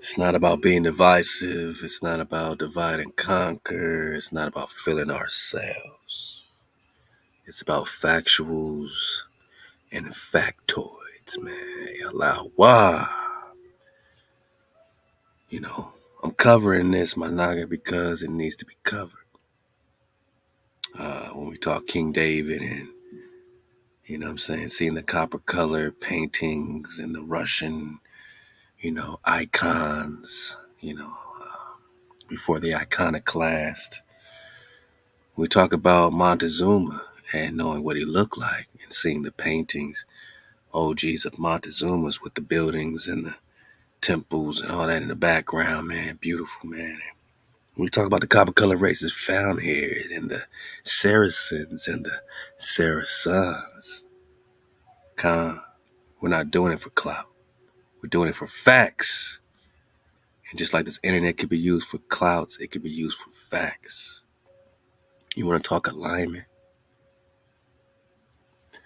It's not about being divisive. It's not about divide and conquer. It's not about feeling ourselves. It's about factuals and factoids, man. Halal HaWah. I'm covering this, my naga, because it needs to be covered. When we talk King David and, seeing the copper color paintings and the Russian, icons, before the iconoclast. We talk about Montezuma and knowing what he looked like and seeing the paintings, OGs of Montezuma's with the buildings and the temples and all that in the background, man. Beautiful, man. We talk about the copper color races found here and the Saracens and the Saracens. We're not doing it for clout. We're doing it for facts. And just like this internet could be used for clouts, it could be used for facts. You want to talk alignment?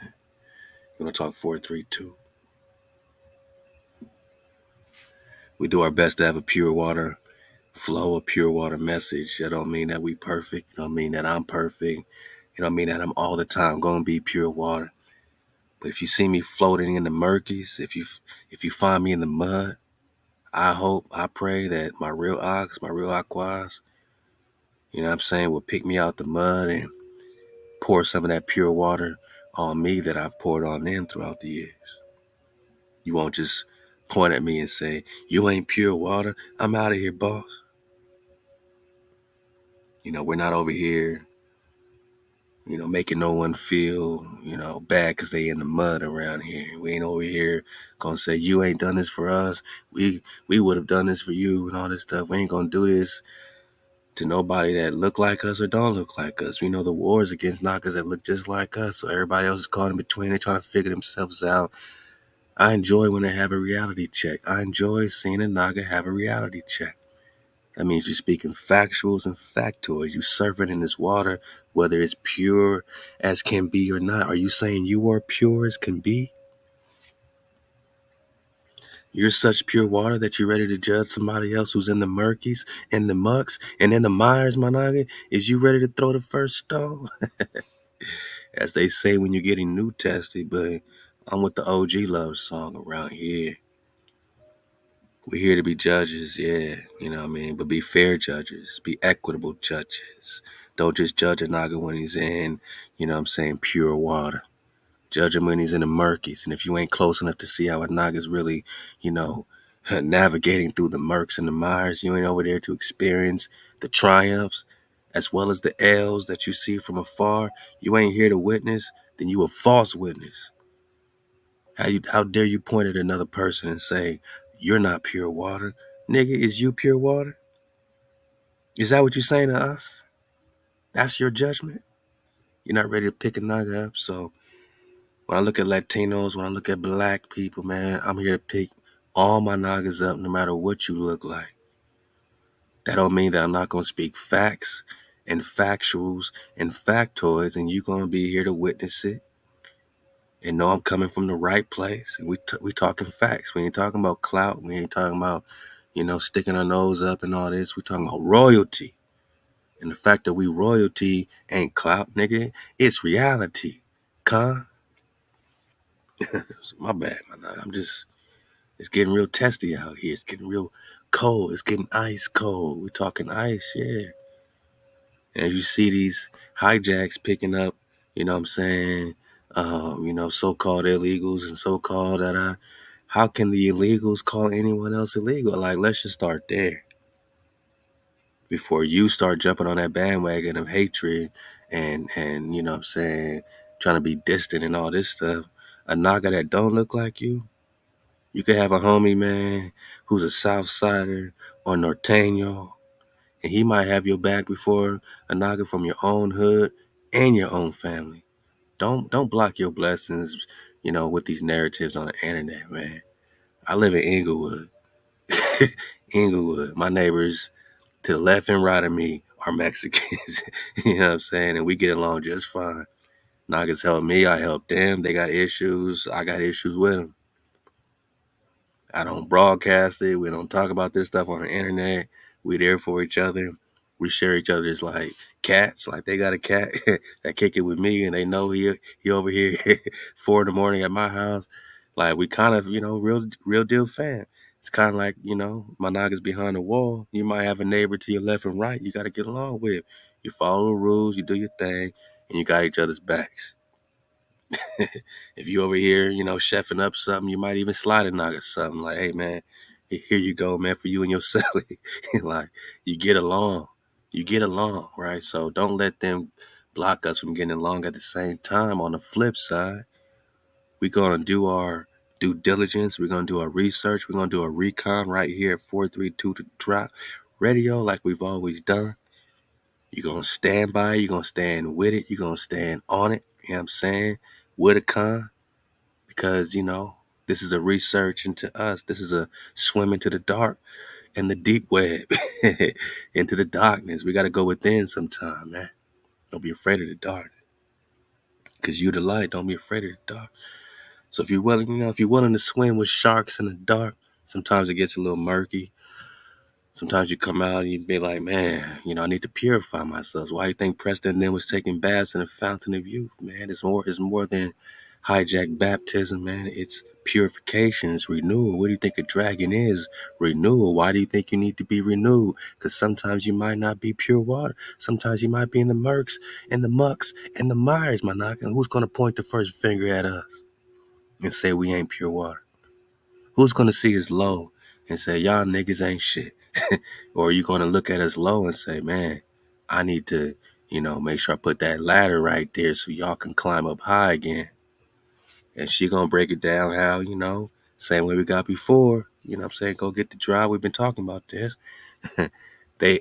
You want to talk 432? We do our best to have a pure water flow, a pure water message. That don't mean that we perfect. It don't mean that I'm perfect. It don't mean that I'm all the time going to be pure water. But if you see me floating in the murkies, if you find me in the mud, I pray that my real ox, my real aquas, will pick me out the mud and pour some of that pure water on me that I've poured on them throughout the years. You won't just point at me and say, you ain't pure water. I'm out of here, boss. We're not over here, making no one feel, bad because they in the mud around here. We ain't over here gonna say, you ain't done this for us. We would have done this for you and all this stuff. We ain't gonna do this to nobody that look like us or don't look like us. We know the war is against knockers that look just like us. So everybody else is caught in between. They're trying to figure themselves out. I enjoy when they have a reality check. I enjoy seeing a Naga have a reality check. That means you're speaking factuals and factoids. You surfing in this water, whether it's pure as can be or not. Are you saying you are pure as can be? You're such pure water that you're ready to judge somebody else who's in the murkies, in the mucks, and in the mires, my naga? Is you ready to throw the first stone? As they say when you're getting new tested, but I'm with the OG love song around here. We're here to be judges, yeah, but be fair judges, be equitable judges. Don't just judge a naga when he's in, pure water. Judge him when he's in the murkies. And if you ain't close enough to see how a naga's really, navigating through the murks and the mires, you ain't over there to experience the triumphs as well as the L's that you see from afar. You ain't here to witness, then you a false witness. How dare you point at another person and say, you're not pure water? Nigga, is you pure water? Is that what you're saying to us? That's your judgment? You're not ready to pick a naga up? So when I look at Latinos, when I look at black people, man, I'm here to pick all my nagas up no matter what you look like. That don't mean that I'm not going to speak facts and factuals and factoids and you're going to be here to witness it and know I'm coming from the right place. And we talking facts. We ain't talking about clout. We ain't talking about, sticking our nose up and all this. We talking about royalty. And the fact that we royalty ain't clout, nigga. It's reality. Con. My bad, man. It's getting real testy out here. It's getting real cold. It's getting ice cold. We're talking ice, yeah. And as you see these hijacks picking up, so-called illegals and so-called how can the illegals call anyone else illegal? Like, let's just start there. Before you start jumping on that bandwagon of hatred and trying to be distant and all this stuff. A naga that don't look like you could have a homie, man, who's a Southsider or Norteño, and he might have your back before a naga from your own hood and your own family. Don't block your blessings, with these narratives on the internet, man. I live in Inglewood. Inglewood. My neighbors to the left and right of me are Mexicans. You know what I'm saying? And we get along just fine. Nagas help me, I help them. They got issues, I got issues with them. I don't broadcast it. We don't talk about this stuff on the internet. We there for each other. We share each other's like cats. Like they got a cat that kick it with me, and they know he over here 4 in the morning at my house. Like we kind of real deal fan. It's kind of like my niggas behind the wall. You might have a neighbor to your left and right. You got to get along with. You follow the rules. You do your thing, and you got each other's backs. If you over here, chefing up something, you might even slide a knock or something like, hey man, here you go, man, for you and your celly. Like you get along. You get along, right? So don't let them block us from getting along at the same time. On the flip side, we're gonna do our due diligence, we're gonna do our research, we're gonna do a recon right here at 432 to drop radio like we've always done. You're gonna stand by it, you're gonna stand with it, you're gonna stand on it, you know what I'm saying? With a con. Because this is a research into us. This is a swim into the dark and the deep web, into the darkness. We got to go within sometime, man. Don't be afraid of the dark, because you the light. Don't be afraid of the dark. So if you're willing, if you're willing to swim with sharks in the dark, sometimes it gets a little murky. Sometimes you come out and you be like, man, I need to purify myself. So why do you think Preston then was taking baths in the fountain of youth, man? It's more than hijack baptism, man. It's purification. It's renewal. What do you think a dragon is? Renewal. Why do you think you need to be renewed? Because sometimes you might not be pure water. Sometimes you might be in the murks and the mucks and the mires, my knock. And who's going to point the first finger at us and say we ain't pure water? Who's going to see us low and say, y'all niggas ain't shit? Or are you going to look at us low and say, man, I need to, make sure I put that ladder right there so y'all can climb up high again? And she going to break it down how, same way we got before. You know what I'm saying? Go get the drive. We've been talking about this. they,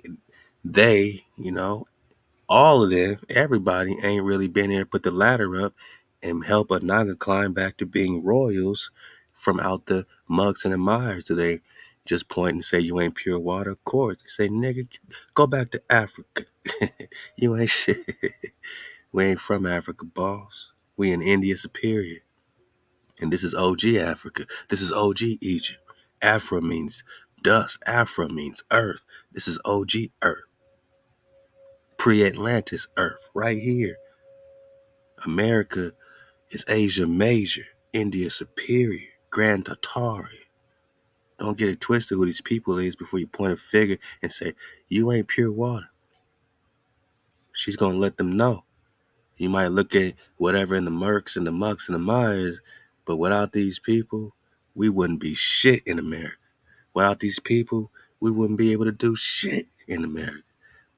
all of them, everybody ain't really been there to put the ladder up and help a Naga climb back to being royals from out the mucks and the mires. Do they just point and say you ain't pure water? Of course. They say, nigga, go back to Africa. You ain't shit. We ain't from Africa, boss. We in India Superior. And this is OG Africa. This is OG Egypt. Afra means dust. Afra means earth. This is OG Earth. Pre-Atlantis Earth, right here. America is Asia Major, India Superior, Grand Tatari. Don't get it twisted who these people is before you point a finger and say, you ain't pure water. She's going to let them know. You might look at whatever in the murks and the mucks and the mires, but without these people, we wouldn't be shit in America. Without these people, we wouldn't be able to do shit in America.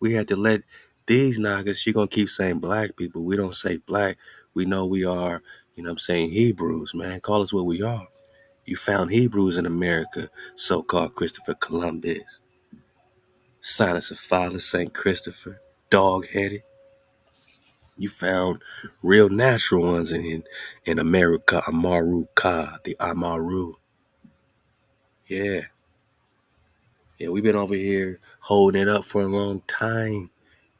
We had to let these niggas, she gonna keep saying black people. We don't say black. We know we are, Hebrews, man. Call us what we are. You found Hebrews in America, so-called Christopher Columbus, Cynocephalus, St. Christopher, dog-headed. You found real natural ones in America, Amaru Ka, the Amaru. Yeah. Yeah, we've been over here holding it up for a long time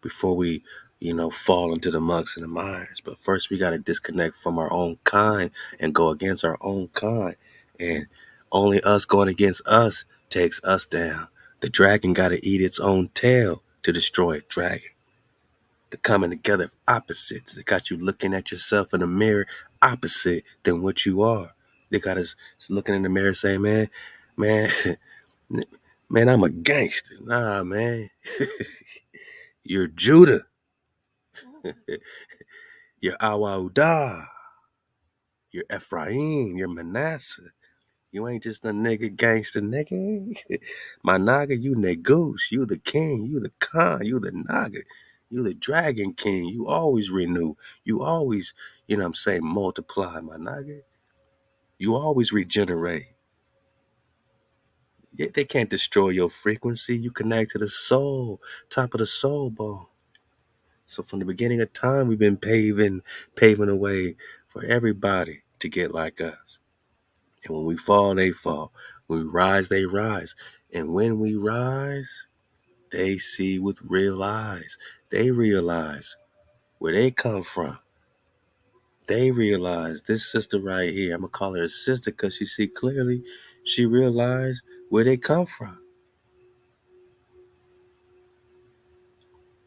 before we, fall into the mucks and the mires. But first we got to disconnect from our own kind and go against our own kind. And only us going against us takes us down. The dragon got to eat its own tail to destroy a dragon. The coming together of opposites. They got you looking at yourself in the mirror opposite than what you are. They got us looking in the mirror saying, man, man, I'm a gangster. Nah, man. You're Judah. You're Awaudah. You're Ephraim. You're Manasseh. You ain't just a nigga gangster nigga. My naga, you Negus. You the king. You the Khan. You the naga. You the dragon king. You always renew. You always, multiply, my naga. You always regenerate. They can't destroy your frequency. You connect to the soul, top of the Solbone. So from the beginning of time, we've been paving a way for everybody to get like us. And when we fall, they fall. When we rise, they rise. And when we rise, they see with real eyes. They realize where they come from. They realize this sister right here, I'm going to call her a sister because she see clearly. She realized where they come from.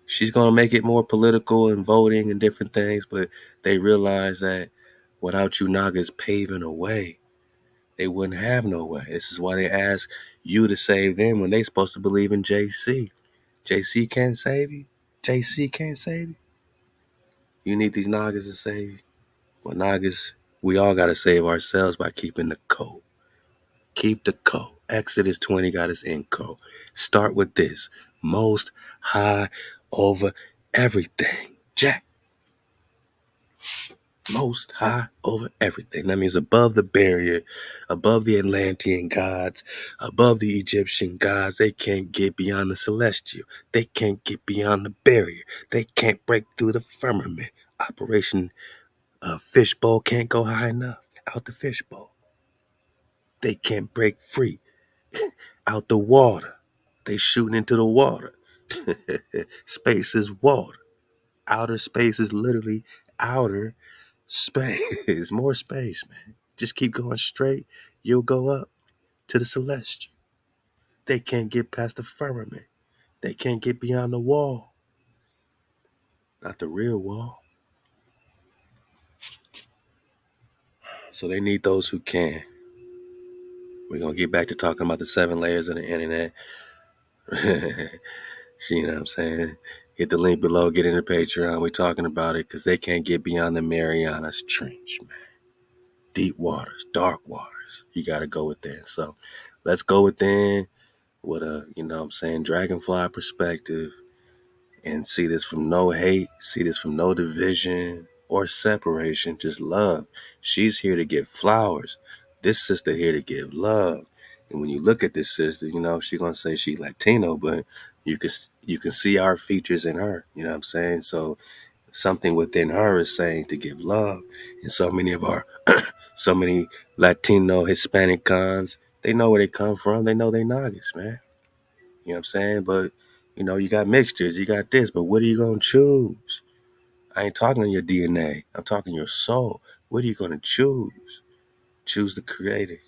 She's going to make it more political and voting and different things, but they realize that without you Nagas paving a way, they wouldn't have no way. This is why they ask you to save them when they supposed to believe in JC. JC can't save you. JC can't save you. You need these Nagas to save you. Well, Nagas, we all got to save ourselves by keeping the code. Keep the code. Exodus 20 got us in code. Start with this. Most high over everything. Jack. Most high over everything. That means above the barrier, above the Atlantean gods, above the Egyptian gods. They can't get beyond the celestial. They can't get beyond the barrier. They can't break through the firmament. Operation Fishbowl can't go high enough. Out the fishbowl. They can't break free. Out the water. They shooting into the water. Space is water. Outer space is literally outer space. More space, man. Just keep going straight. You'll go up to the celestial. They can't get past the firmament. They can't get beyond the wall. Not the real wall. So they need those who can. We're going to get back to talking about the 7 layers of the internet. You know what I'm saying? Hit the link below, get in the Patreon. We're talking about it because they can't get beyond the Marianas Trench, man. Deep waters, dark waters. You got to go within. So let's go within with a, you know what I'm saying, dragonfly perspective and see this from no hate, see this from no division or separation, just love. She's here to give flowers. This sister here to give love. And when you look at this sister, you know, she's gonna say she Latino, but you can see our features in her. You know what I'm saying? So something within her is saying to give love. And so many of our so many Latino, Hispanic cons, they know where they come from. They know they Nagas, man. You know what I'm saying? But, you know, you got mixtures, you got this, but what are you going to choose? I ain't talking your DNA. I'm talking your soul. What are you going to choose? Choose the creator.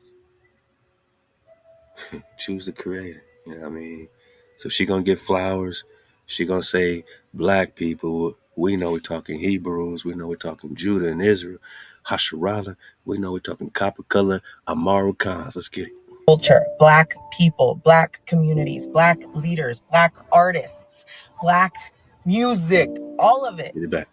Choose the creator. You know what I mean? So she going to get flowers. She going to say black people. We know we're talking Hebrews. We know we're talking Judah and Israel. Hasharala. We know we're talking copper color. Amaru Khans. Let's get it. Culture, black people, black communities, black leaders, black artists, black music, all of it. Get it back.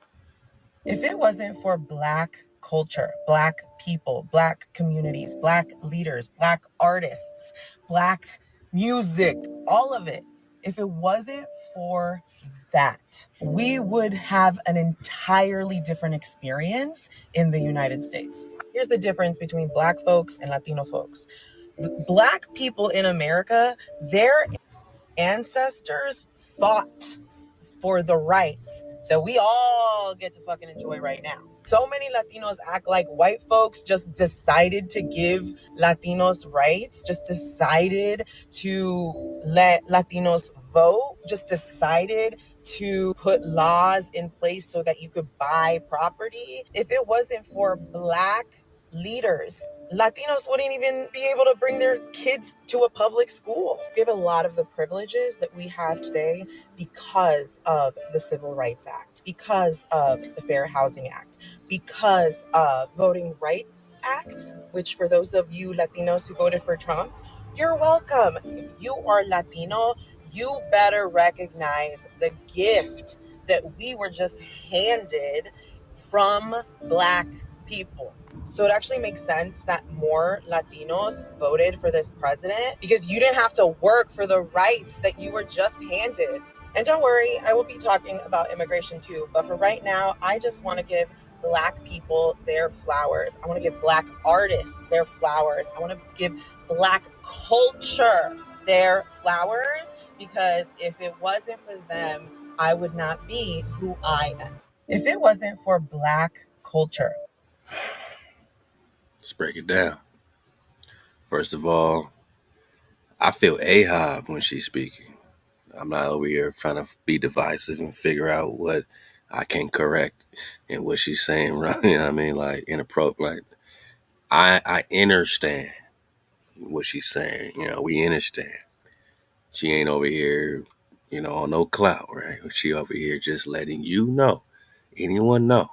If it wasn't for black culture, black people, black communities, black leaders, black artists, black music, all of it, if it wasn't for that, we would have an entirely different experience in the United States. Here's the difference between black folks and Latino folks. Black people in America, their ancestors fought for the rights that we all get to fucking enjoy right now. So many Latinos act like white folks just decided to give Latinos rights, just decided to let Latinos vote, just decided to put laws in place so that you could buy property. If it wasn't for black leaders, Latinos wouldn't even be able to bring their kids to a public school. We have a lot of the privileges that we have today because of the Civil Rights Act, because of the Fair Housing Act, because of Voting Rights Act, which for those of you Latinos who voted for Trump, you're welcome. If you are Latino, you better recognize the gift that we were just handed from black people. So it actually makes sense that more Latinos voted for this president because you didn't have to work for the rights that you were just handed. And don't worry, I will be talking about immigration too. But for right now, I just want to give black people their flowers. I want to give black artists their flowers. I want to give black culture their flowers because if it wasn't for them, I would not be who I am. If it wasn't for black culture, Let's break it down. First of all, I feel Ahab when she's speaking. I'm not over here trying to be divisive and figure out what I can correct and what she's saying, right? You know what I mean? Like inappropriate. Like I understand. what she's saying. We understand. She ain't over here, on no clout, right? She over here just letting you know, anyone know,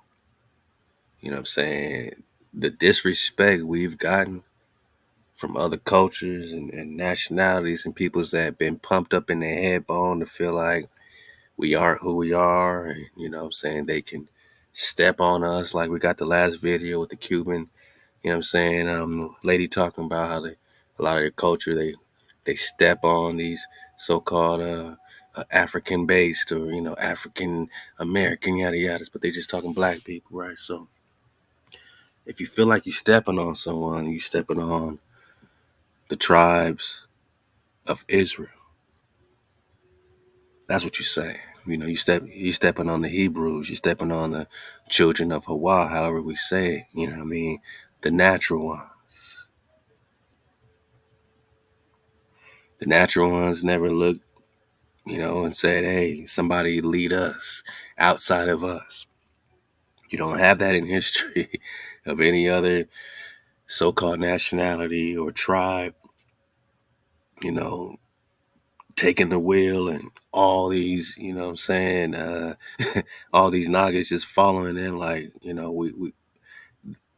what I'm saying, the disrespect we've gotten from other cultures and nationalities and peoples that have been pumped up in their head bone to feel like we aren't who we are. And, what I'm saying, they can step on us like we got the last video with the Cuban, what I'm saying, lady talking about how a lot of their culture, they step on these so-called African based or, African American yada yadas, but they just talking black people, right? So if you feel like you're stepping on someone, you stepping on the tribes of Israel. That's what you're saying. You stepping on the Hebrews, you stepping on the children of HaWah, however we say it, what I mean? The natural ones. The natural ones never looked, and said, hey, somebody lead us outside of us. You don't have that in history of any other so-called nationality or tribe, you know, taking the wheel and all these, what I'm saying, all these Nagas just following them like, we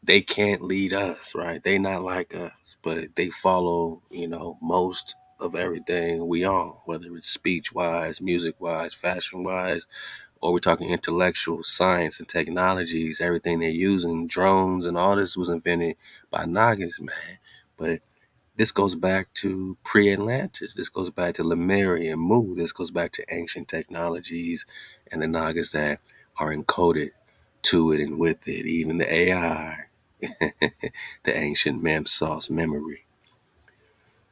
they can't lead us, right? They not like us, but they follow, most of everything we own, whether it's speech wise, music wise, fashion wise, or we're talking intellectual science and technologies. Everything they're using, drones and all this was invented by Nagas, man. But this goes back to pre-Atlantis. This goes back to Lemuria and Mu. This goes back to ancient technologies and the Nagas that are encoded to it and with it. Even the AI, the ancient mem sauce memory.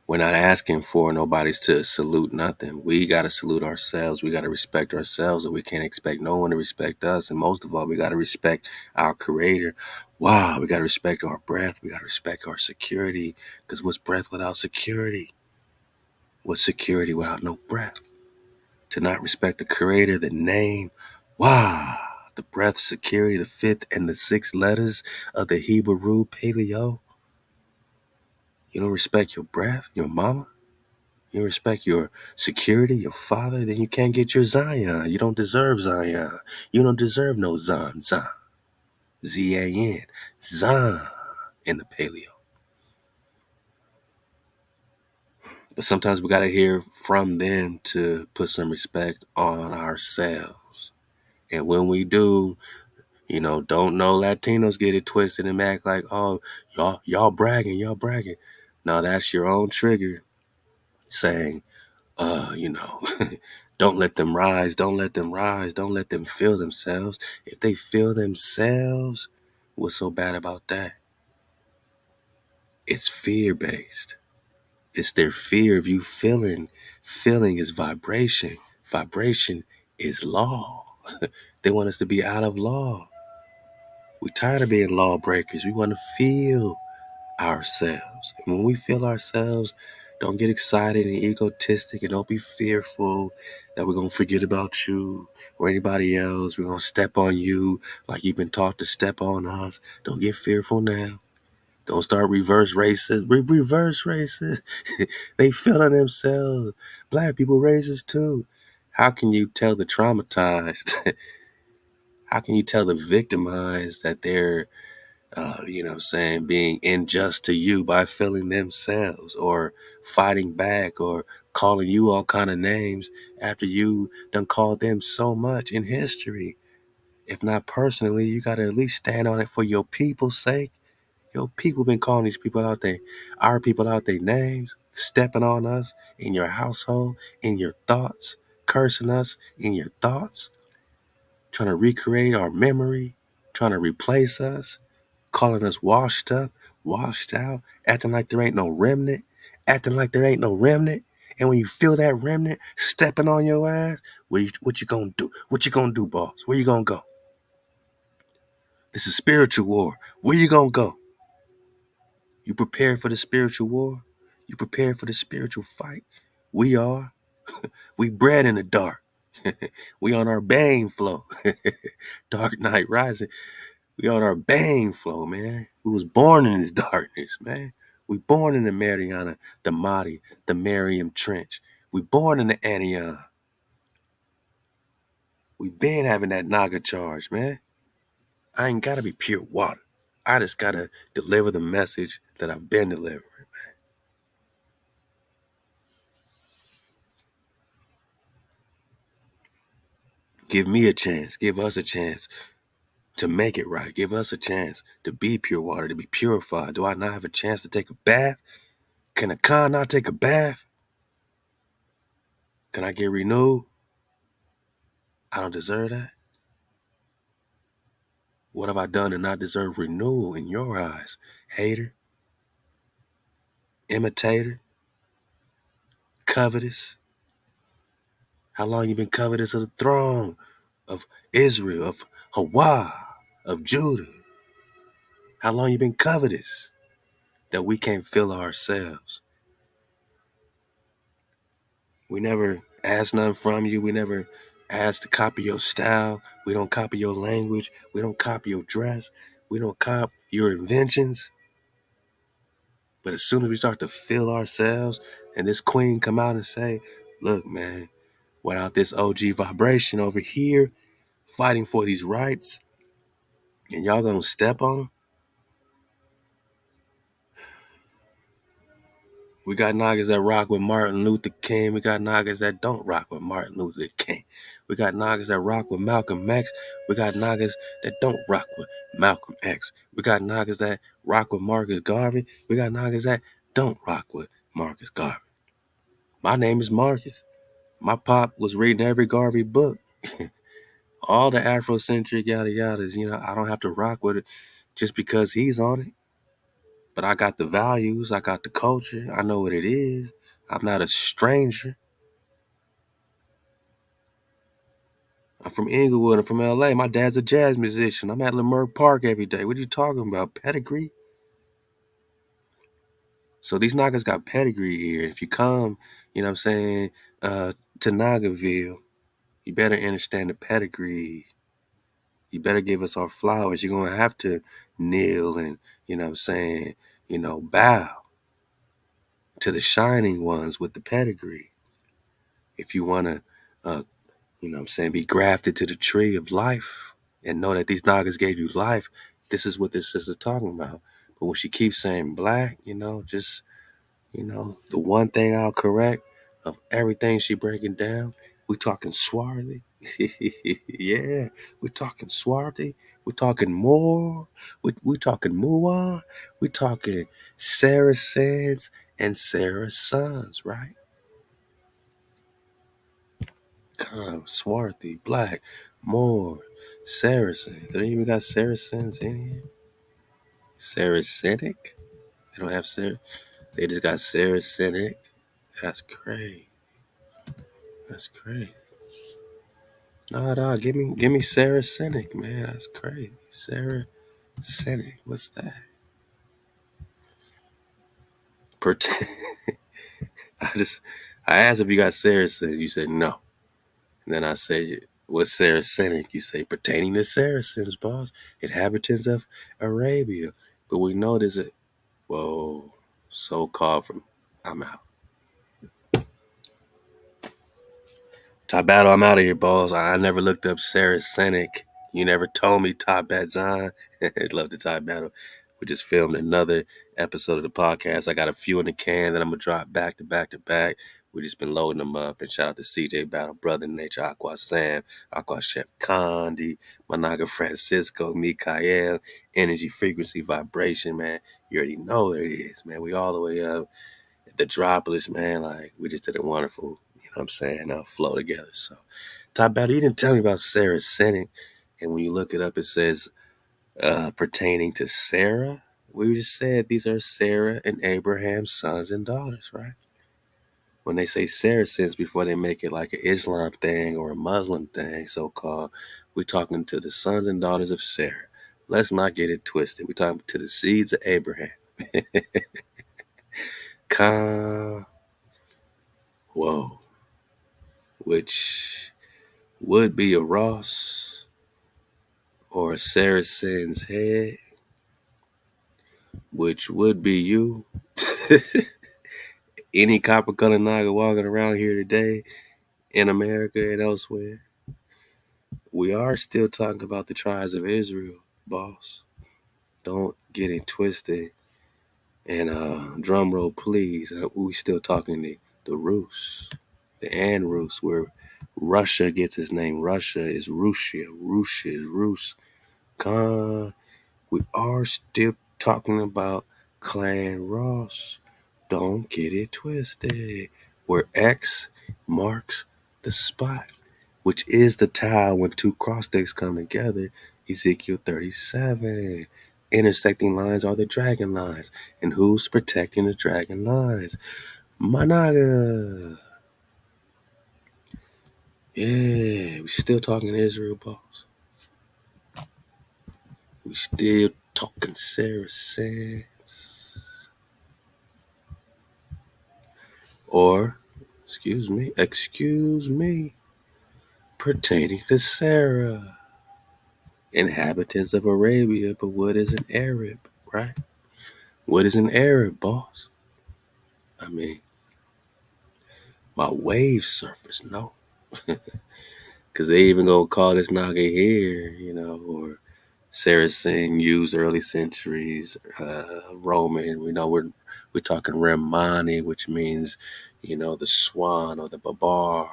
We're not asking for nobody's to salute nothing. We got to salute ourselves. We got to respect ourselves, or we can't expect no one to respect us. And most of all, we got to respect our creator. Wow, we got to respect our breath. We got to respect our security. Because what's breath without security? What's security without no breath? To not respect the creator, the name. Wow, the breath, security, the fifth and the sixth letters of the Hebrew paleo. You don't respect your breath, your mama? You respect your security, your father, then you can't get your Zion. You don't deserve Zion. You don't deserve no Zan, Zan. Z-A-N, Zan in the paleo. But sometimes we got to hear from them to put some respect on ourselves. And when we do, don't know Latinos get it twisted and act like, oh, y'all bragging, y'all bragging. No, that's your own trigger saying, you know, don't let them rise, don't let them rise, don't let them feel themselves. If they feel themselves, what's so bad about that? It's fear based. It's their fear of you feeling. Feeling is vibration. Vibration is law. They want us to be out of law. We're tired of being lawbreakers. We want to feel ourselves. And when we feel ourselves, don't get excited and egotistic and don't be fearful that we're going to forget about you or anybody else. We're going to step on you like you've been taught to step on us. Don't get fearful now. Don't start reverse racist. Reverse racist. They feeling themselves. Black people racist too. How can you tell the traumatized? How can you tell the victimized that they're what I'm saying, being unjust to you by feeling themselves or fighting back or calling you all kind of names after you done called them so much in history? If not personally, you got to at least stand on it for your people's sake. Your people been calling these people out there, our people out their names, stepping on us in your household, in your thoughts, cursing us in your thoughts, trying to recreate our memory, trying to replace us, calling us washed up, washed out, acting like there ain't no remnant, acting like there ain't no remnant. And when you feel that remnant stepping on your ass, what you gonna do? What you gonna do, boss? Where you gonna go? This is spiritual war. Where you gonna go? You prepared for the spiritual war? You prepared for the spiritual fight? We are. We bred in the dark. We on our bang flow. Dark night rising. We on our bang flow, man. We was born in this darkness, man. We born in the Mariana, the Mahdi, the Miriam Trench. We born in the Antioch. We been having that Naga charge, man. I ain't gotta be pure water. I just gotta deliver the message that I've been delivering. Give me a chance. Give us a chance to make it right. Give us a chance to be pure water, to be purified. Do I not have a chance to take a bath? Can a Khan not take a bath? Can I get renewed? I don't deserve that. What have I done to not deserve renewal in your eyes? Hater, imitator, covetous. How long you been covetous of the throne of Israel, of HaWah, of Judah? How long you been covetous that we can't fill ourselves? We never asked nothing from you. We never asked to copy your style. We don't copy your language. We don't copy your dress. We don't copy your inventions. But as soon as we start to feel ourselves and this queen come out and say, look, man, without this OG vibration over here fighting for these rights and y'all gonna step on them. We got niggas that rock with Martin Luther King. We got niggas that don't rock with Martin Luther King. We got niggas that rock with Malcolm X. We got niggas that don't rock with Malcolm X. We got niggas that rock with Marcus Garvey. We got niggas that don't rock with Marcus Garvey. My name is Marcus. My pop was reading every Garvey book. All the Afrocentric yada yadas, I don't have to rock with it just because he's on it. But I got the values, I got the culture, I know what it is. I'm not a stranger. I'm from Inglewood, I'm from LA. My dad's a jazz musician. I'm at Leimert Park every day. What are you talking about? Pedigree? So these knockers got pedigree here. If you come, you know what I'm saying, to Nagarville, you better understand the pedigree. You better give us our flowers. You're going to have to kneel and, you know what I'm saying, bow to the shining ones with the pedigree. If you want to, you know what I'm saying, be grafted to the tree of life and know that these Nagas gave you life, this is what this sister's talking about. But when she keeps saying black, just, the one thing I'll correct of everything she breaking down, we talking swarthy. Yeah, we're talking swarthy. We're talking more. We talking Mua. We talking Saracens and Saracens, right? Swarthy, black, more, Saracen. Do they even got Saracens in here? Saracenic? They don't have They just got Saracenic. That's crazy. That's crazy. Nah. Give me Saracenic, man. That's crazy. Saracenic. What's that? Pert- I just I asked if you got Saracens. You said no. And then I said, what's Saracenic? You say pertaining to Saracens, boss, inhabitants of Arabia. But we know there's a whoa, so called from. I'm out. Tabato, I'm out of here, boss. I never looked up Saracenic. You never told me Tabat Zahn. Love the Tabato. We just filmed another episode of the podcast. I got a few in the can that I'm gonna drop back to back to back. We just been loading them up. And shout out to CJ Battle, Brother Nature, Aqua Sam, Aqua Chef Condi, Managa Francisco, Mikael, Energy, Frequency, Vibration, man. You already know what it is, man. We all the way up. The droplets, man, like we just did a wonderful, what I'm saying, flow together. So, Top Battle, you didn't tell me about Saracenic, and when you look it up, it says pertaining to Sarah. We just said these are Sarah and Abraham's sons and daughters, right? When they say Saracens before they make it like an Islam thing or a Muslim thing, so called, we're talking to the sons and daughters of Sarah. Let's not get it twisted. We're talking to the seeds of Abraham. Ka, whoa, which would be a Ross or a Saracen's head, which would be you. Any copper colored naga walking around here today in America and elsewhere, we are still talking about the tribes of Israel, boss. Don't get it twisted. And drum roll, please. We still talking the Rus, the An Rus, where Russia gets its name. Russia is Russia. Russia is Rus. Khan. We are still talking about Clan Ross. Don't get it twisted. Where X marks the spot, which is the tile when two cross sticks come together. Ezekiel 37. Intersecting lines are the dragon lines. And who's protecting the dragon lines? Managa. Yeah, we still talking Israel, boss. We still talking Saracens. Or, excuse me, pertaining to Sarah. Inhabitants of Arabia, but what is an Arab, right? What is an Arab, boss? I mean, my wave surfers, no. Because they even gonna call this Naga here, or Saracen used early centuries, Roman. We're talking Remani, which means, the swan or the babar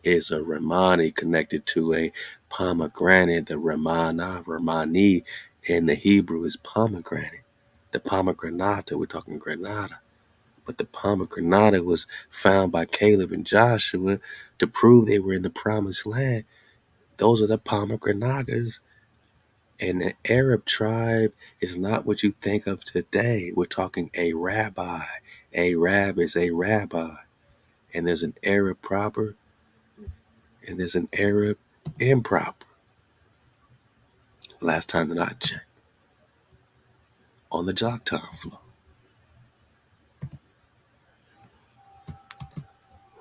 is a Remani connected to a pomegranate. The Remani in the Hebrew is pomegranate. The pomegranata, we're talking Granada. But the pomegranate was found by Caleb and Joshua to prove they were in the promised land. Those are the pomegranates. And the Arab tribe is not what you think of today. We're talking a rabbi. Arab is a rabbi. And there's an Arab proper and there's an Arab improper. Last time that I checked. On the Jocktown floor.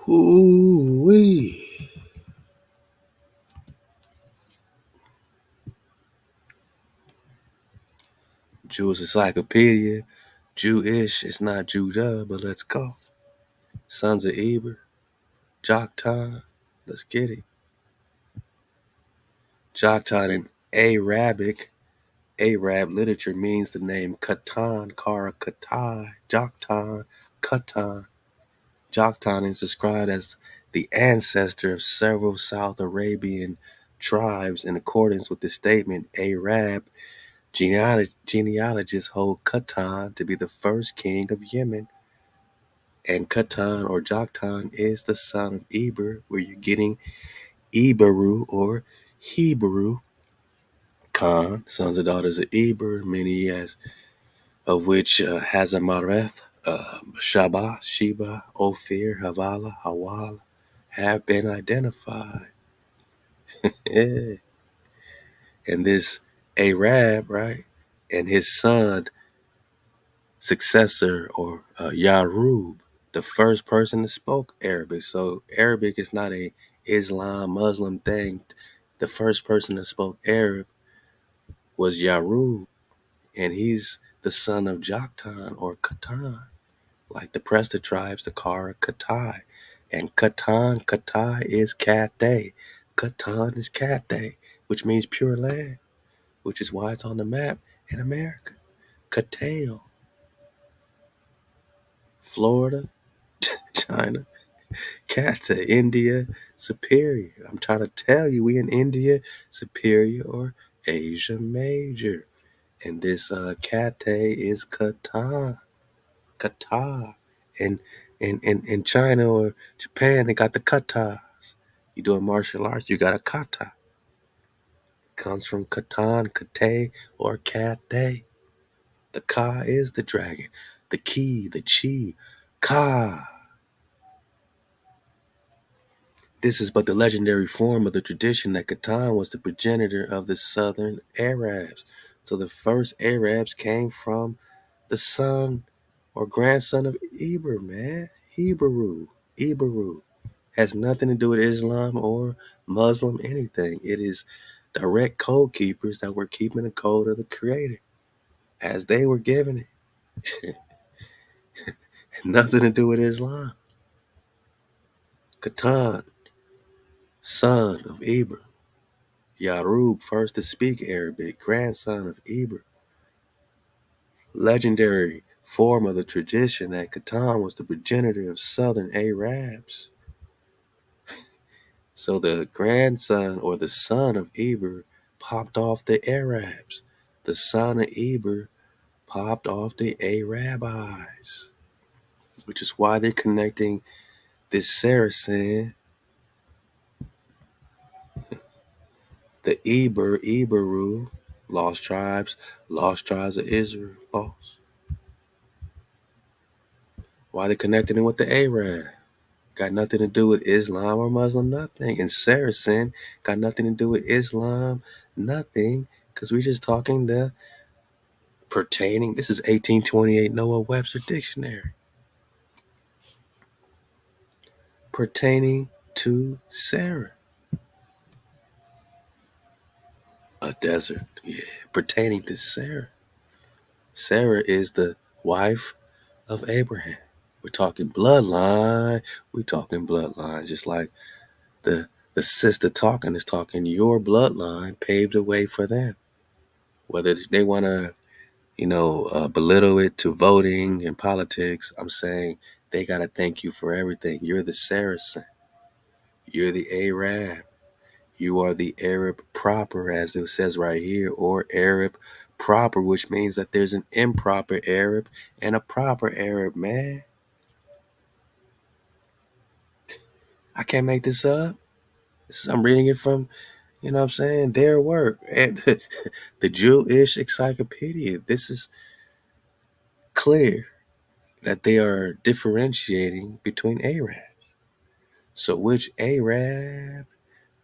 Ooh-wee. Jewish Encyclopedia. Jewish, it's not Judah, but let's go. Sons of Eber. Jocktown. Let's get it. Jocktown in Arabic. Arab literature means the name Katan, Kara Katai, Jocktown, Katan. Jocktown is described as the ancestor of several South Arabian tribes in accordance with the statement Arab genealogists hold Katan to be the first king of Yemen. And Katan or Jocktown is the son of Eber, where you're getting Eberu or Hebrew. Khan, sons and daughters of Eber, many as of which Hazamareth, Shaba, Sheba, Ophir, Havala, Hawala have been identified. Yeah. And this Arab, right, and his son, successor, or Yarub, the first person that spoke Arabic. So Arabic is not a Islam, Muslim thing. The first person that spoke Arab was Yarub, and he's the son of Joktan or Katan. Like the Prester tribes, the Kara Katai. And Katai is Cathay. Katan is Cathay, which means pure land, which is why it's on the map in America. Catale, Florida, China, Cathay, India, Superior. I'm trying to tell you, we in India, Superior or Asia Major. And this Cathay is Katan. Kata. And in China or Japan, they got the katas. You doing martial arts, you got a kata. Comes from katan, kate, or kate. The ka is the dragon. The ki, the chi, ka. This is but the legendary form of the tradition that Catan was the progenitor of the southern Arabs. So the first Arabs came from the son or grandson of Eber, man. Hebrew. Has nothing to do with Islam or Muslim anything. It is direct code keepers that were keeping the code of the Creator as they were given it. Had nothing to do with Islam. Catan, son of Eber. Yarub, first to speak Arabic, grandson of Eber. Legendary form of the tradition that Catan was the progenitor of southern Arabs. So the grandson or the son of Eber popped off the Arabs. The son of Eber popped off the Arabis, which is why they're connecting this Saracen, the Eberu, lost tribes of Israel, lost. Why they connecting it with the Arab? Got nothing to do with Islam or Muslim, nothing. And Saracen got nothing to do with Islam, nothing. Because we're just talking the pertaining. This is 1828 Noah Webster Dictionary. Pertaining to Sarah. A desert, yeah. Pertaining to Sarah. Sarah is the wife of Abraham. We're talking bloodline. We're talking bloodline, just like the sister talking is talking your bloodline paved the way for them. Whether they want to, belittle it to voting and politics, I'm saying they got to thank you for everything. You're the Saracen. You're the Arab. You are the Arab proper, as it says right here, or Arab proper, which means that there's an improper Arab and a proper Arab, man. I can't make this up. I'm reading it from, what I'm saying, their work at the Jewish Encyclopedia. This is clear that they are differentiating between Arabs. So which Arab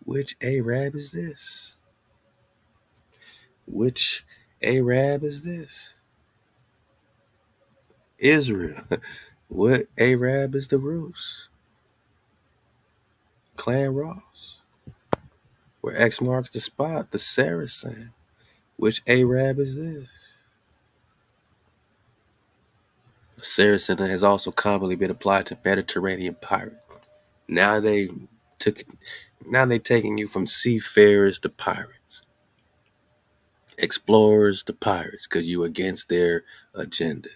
is this? Which Arab is this? Israel. What Arab is the Rus? Clan Ross. Where X marks the spot, the Saracen. Which Arab is this? Saracen has also commonly been applied to Mediterranean pirate. Now they took now they're taking you from seafarers to pirates. Explorers to pirates, because you against their agenda.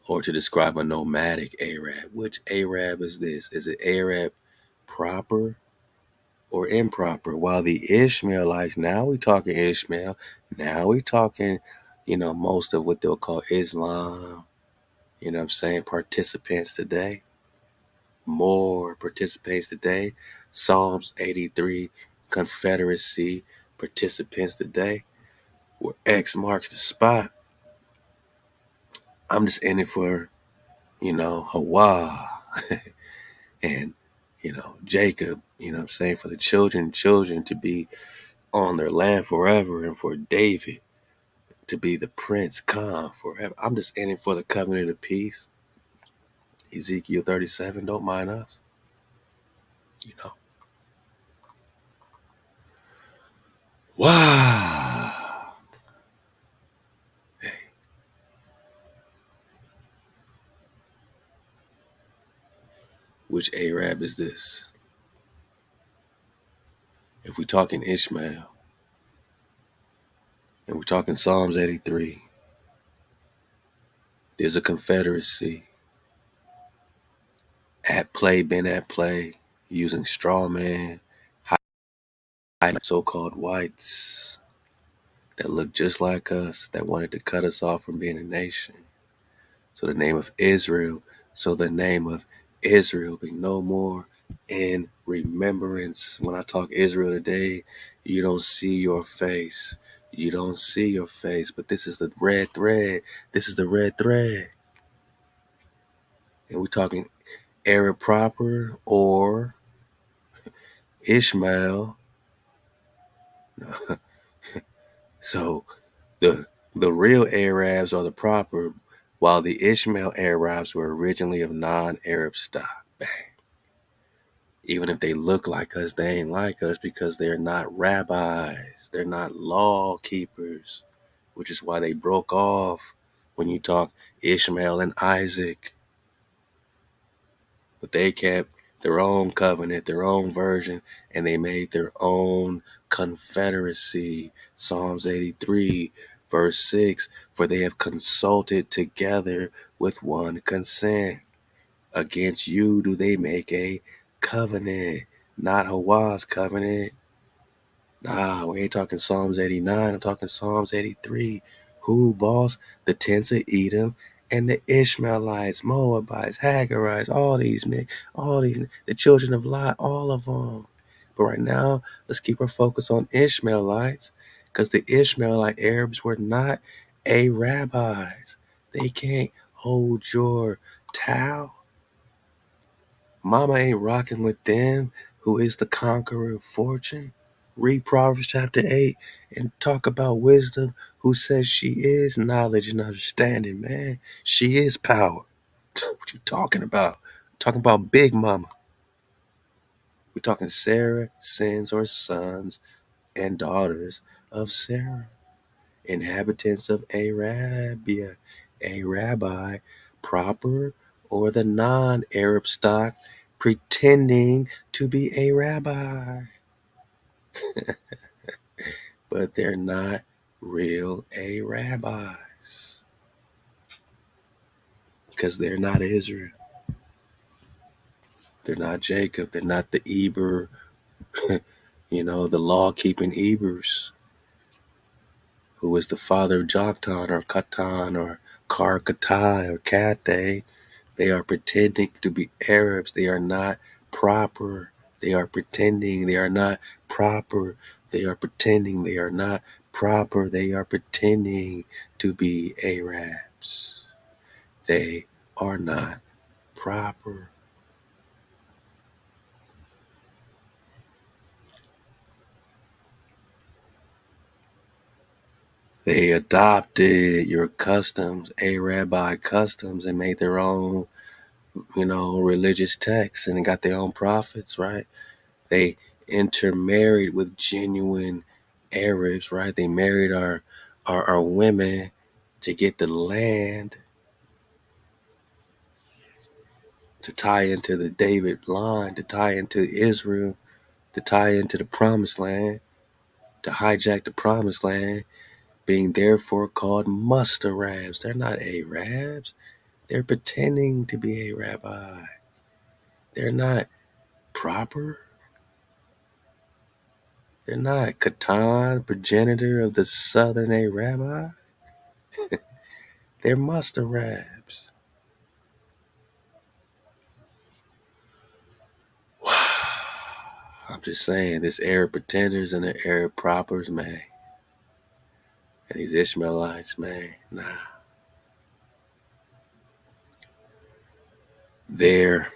Or to describe a nomadic Arab. Which Arab is this? Is it Arab proper or improper? While the Ishmaelites, now we talking Ishmael, now we talking, most of what they'll call Islam, what I'm saying, participants today, more participants today, Psalms 83, Confederacy participants today, where X marks the spot. I'm just in it for, HaWah and, Jacob, what I'm saying, for the children to be on their land forever, and for David to be the Prince Khan forever. I'm just in it for the covenant of peace. Ezekiel 37, don't mind us. Wow. Hey, which Arab is this? If we're talking Ishmael, and we're talking Psalms 83, there's a confederacy been at play, using straw man, so-called whites that look just like us, that wanted to cut us off from being a nation. So the name of Israel be no more in remembrance. When I talk Israel today, you don't see your face. You don't see your face, but this is the red thread. This is the red thread. And we're talking Arab proper or Ishmael. So the real Arabs are the proper, while the Ishmael Arabs were originally of non-Arab stock. Even if they look like us, they ain't like us, because they're not rabbis. They're not law keepers, which is why they broke off when you talk Ishmael and Isaac. But they kept their own covenant, their own version, and they made their own confederacy. Psalms 83, verse 6, for they have consulted together with one consent. Against you do they make a covenant, not HaWah's covenant. Nah, we ain't talking Psalms 89. I'm talking Psalms 83. Who, boss? The tents of Edom and the Ishmaelites, Moabites, Hagarites, all these, the children of Lot, all of them. But right now, let's keep our focus on Ishmaelites, because the Ishmaelite Arabs were not Arabis. They can't hold your towel. Mama ain't rocking with them, who is the conqueror of fortune. Read Proverbs chapter 8 and talk about wisdom, who says she is knowledge and understanding, man. She is power. What you talking about? Talking about Big Mama. We're talking Saracens or sons and daughters of Sarah, inhabitants of Arabia, a rabbi, proper or the non-Arab stock, pretending to be a rabbi, but they're not real Arabis because they're not Israel. They're not Jacob. They're not the Eber, the law-keeping Ebers, who is the father of Joktan or Katan or Karkatai or Kate. They are pretending to be Arabs. They are not proper. They are pretending. They are not proper. They are pretending. They are not proper. They are pretending to be Arabs. They are not proper. They adopted your customs, Arabic customs, and made their own, religious texts and got their own prophets, right? They intermarried with genuine Arabs, right? They married our women to get the land, to tie into the David line, to tie into Israel, to tie into the promised land, to hijack the promised land, being therefore called Mustarabs. They're not Arabs. They're pretending to be a rabbi. They're not proper. They're not Catan, progenitor of the southern Arab. They're Mustarabs. I'm just saying, this Arab pretenders and the Arab propers, man. And these Ishmaelites, man, nah. They're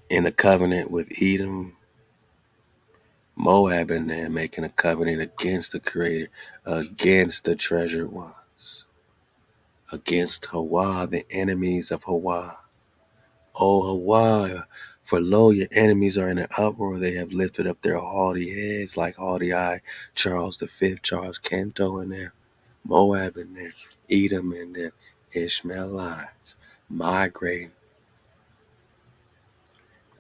in a covenant with Edom, Moab, and them making a covenant against the Creator, against the treasured ones, against HaWah, the enemies of HaWah. O HaWah, for lo, your enemies are in an uproar. They have lifted up their haughty heads like haughty eye Charles V, Charles Kento in there, Moab in there, Edom in there, Ishmaelites migrating.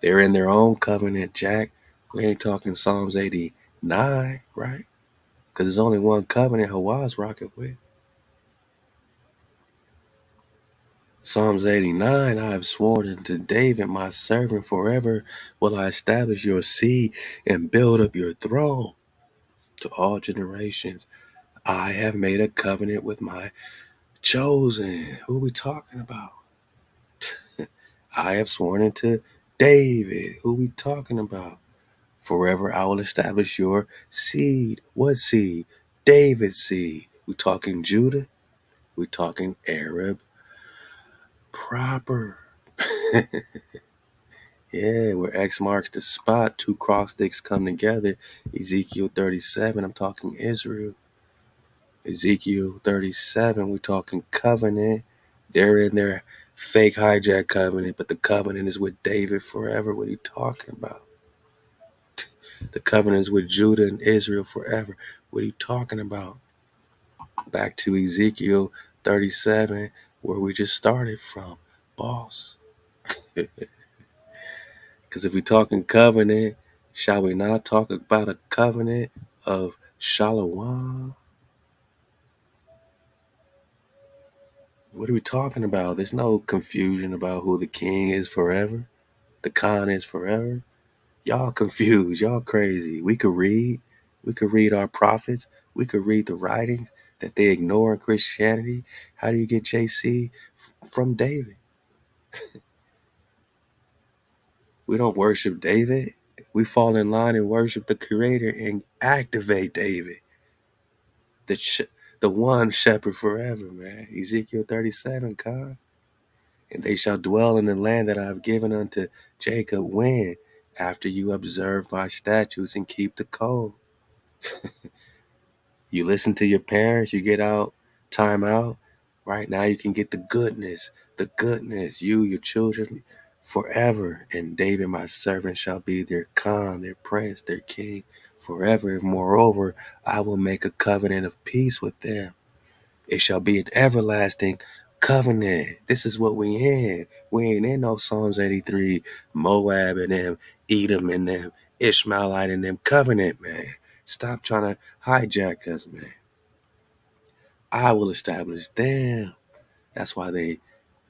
They're in their own covenant, Jack. We ain't talking Psalms 89, right? Because there's only one covenant HaWah's rocking with. Psalms 89, I have sworn unto David, my servant, forever will I establish your seed and build up your throne to all generations. I have made a covenant with my chosen. Who are we talking about? I have sworn unto David. Who are we talking about? Forever I will establish your seed. What seed? David's seed. We talking Judah? We talking Arab proper. Yeah, where X marks the spot, two cross sticks come together. Ezekiel 37, I'm talking Israel. Ezekiel 37, we're talking covenant. They're in their fake hijack covenant, but the covenant is with David forever. What are you talking about? The covenant is with Judah and Israel forever. What are you talking about? Back to Ezekiel 37. where we just started from, boss. Because if we talking covenant, shall we not talk about a covenant of Shalom? What are we talking about? There's no confusion about who the king is forever, the Khan is forever. Y'all confused. Y'all crazy. We could read. We could read our prophets. We could read the writings that they ignore in Christianity. How do you get JC from David? We don't worship David. We fall in line and worship the Creator and activate David, the one shepherd forever, man. Ezekiel 37, God. And they shall dwell in the land that I have given unto Jacob when? After you observe my statutes and keep the code. You listen to your parents, you get out, time out. Right now you can get the goodness, you, your children, forever. And David, my servant, shall be their Khan, their prince, their king, forever. And moreover, I will make a covenant of peace with them. It shall be an everlasting covenant. This is what we in. We ain't in no Psalms 83, Moab and them, Edom and them, Ishmaelite and them covenant, man. Stop trying to hijack us, man. I will establish them. That's why they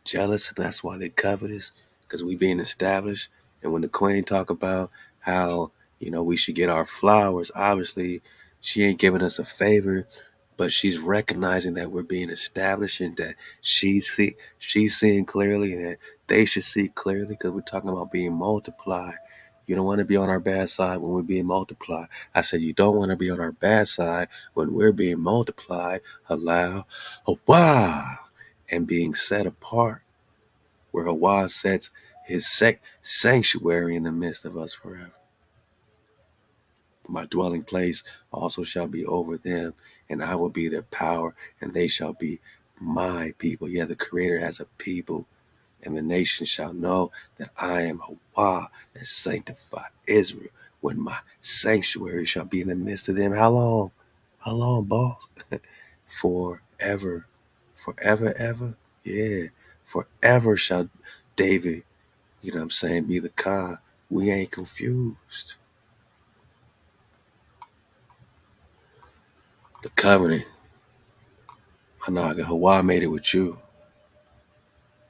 jealous, and that's why they covetous, because we being established. And when the queen talk about how, we should get our flowers, obviously she ain't giving us a favor, but she's recognizing that we're being established and that she's seeing clearly and that they should see clearly, because we're talking about being multiplied. You don't want to be on our bad side when we're being multiplied. I said you don't want to be on our bad side when we're being multiplied. Halal HaWah, and being set apart, where HaWah sets his sanctuary in the midst of us forever. My dwelling place also shall be over them, and I will be their power, and they shall be my people. Yeah, the Creator has a people, and the nations shall know that I am HaWah that sanctify Israel, when my sanctuary shall be in the midst of them. How long? How long, boss? Forever. Forever, ever? Yeah. Forever shall David, be the Khan. We ain't confused. The covenant, Anaga, HaWah made it with you.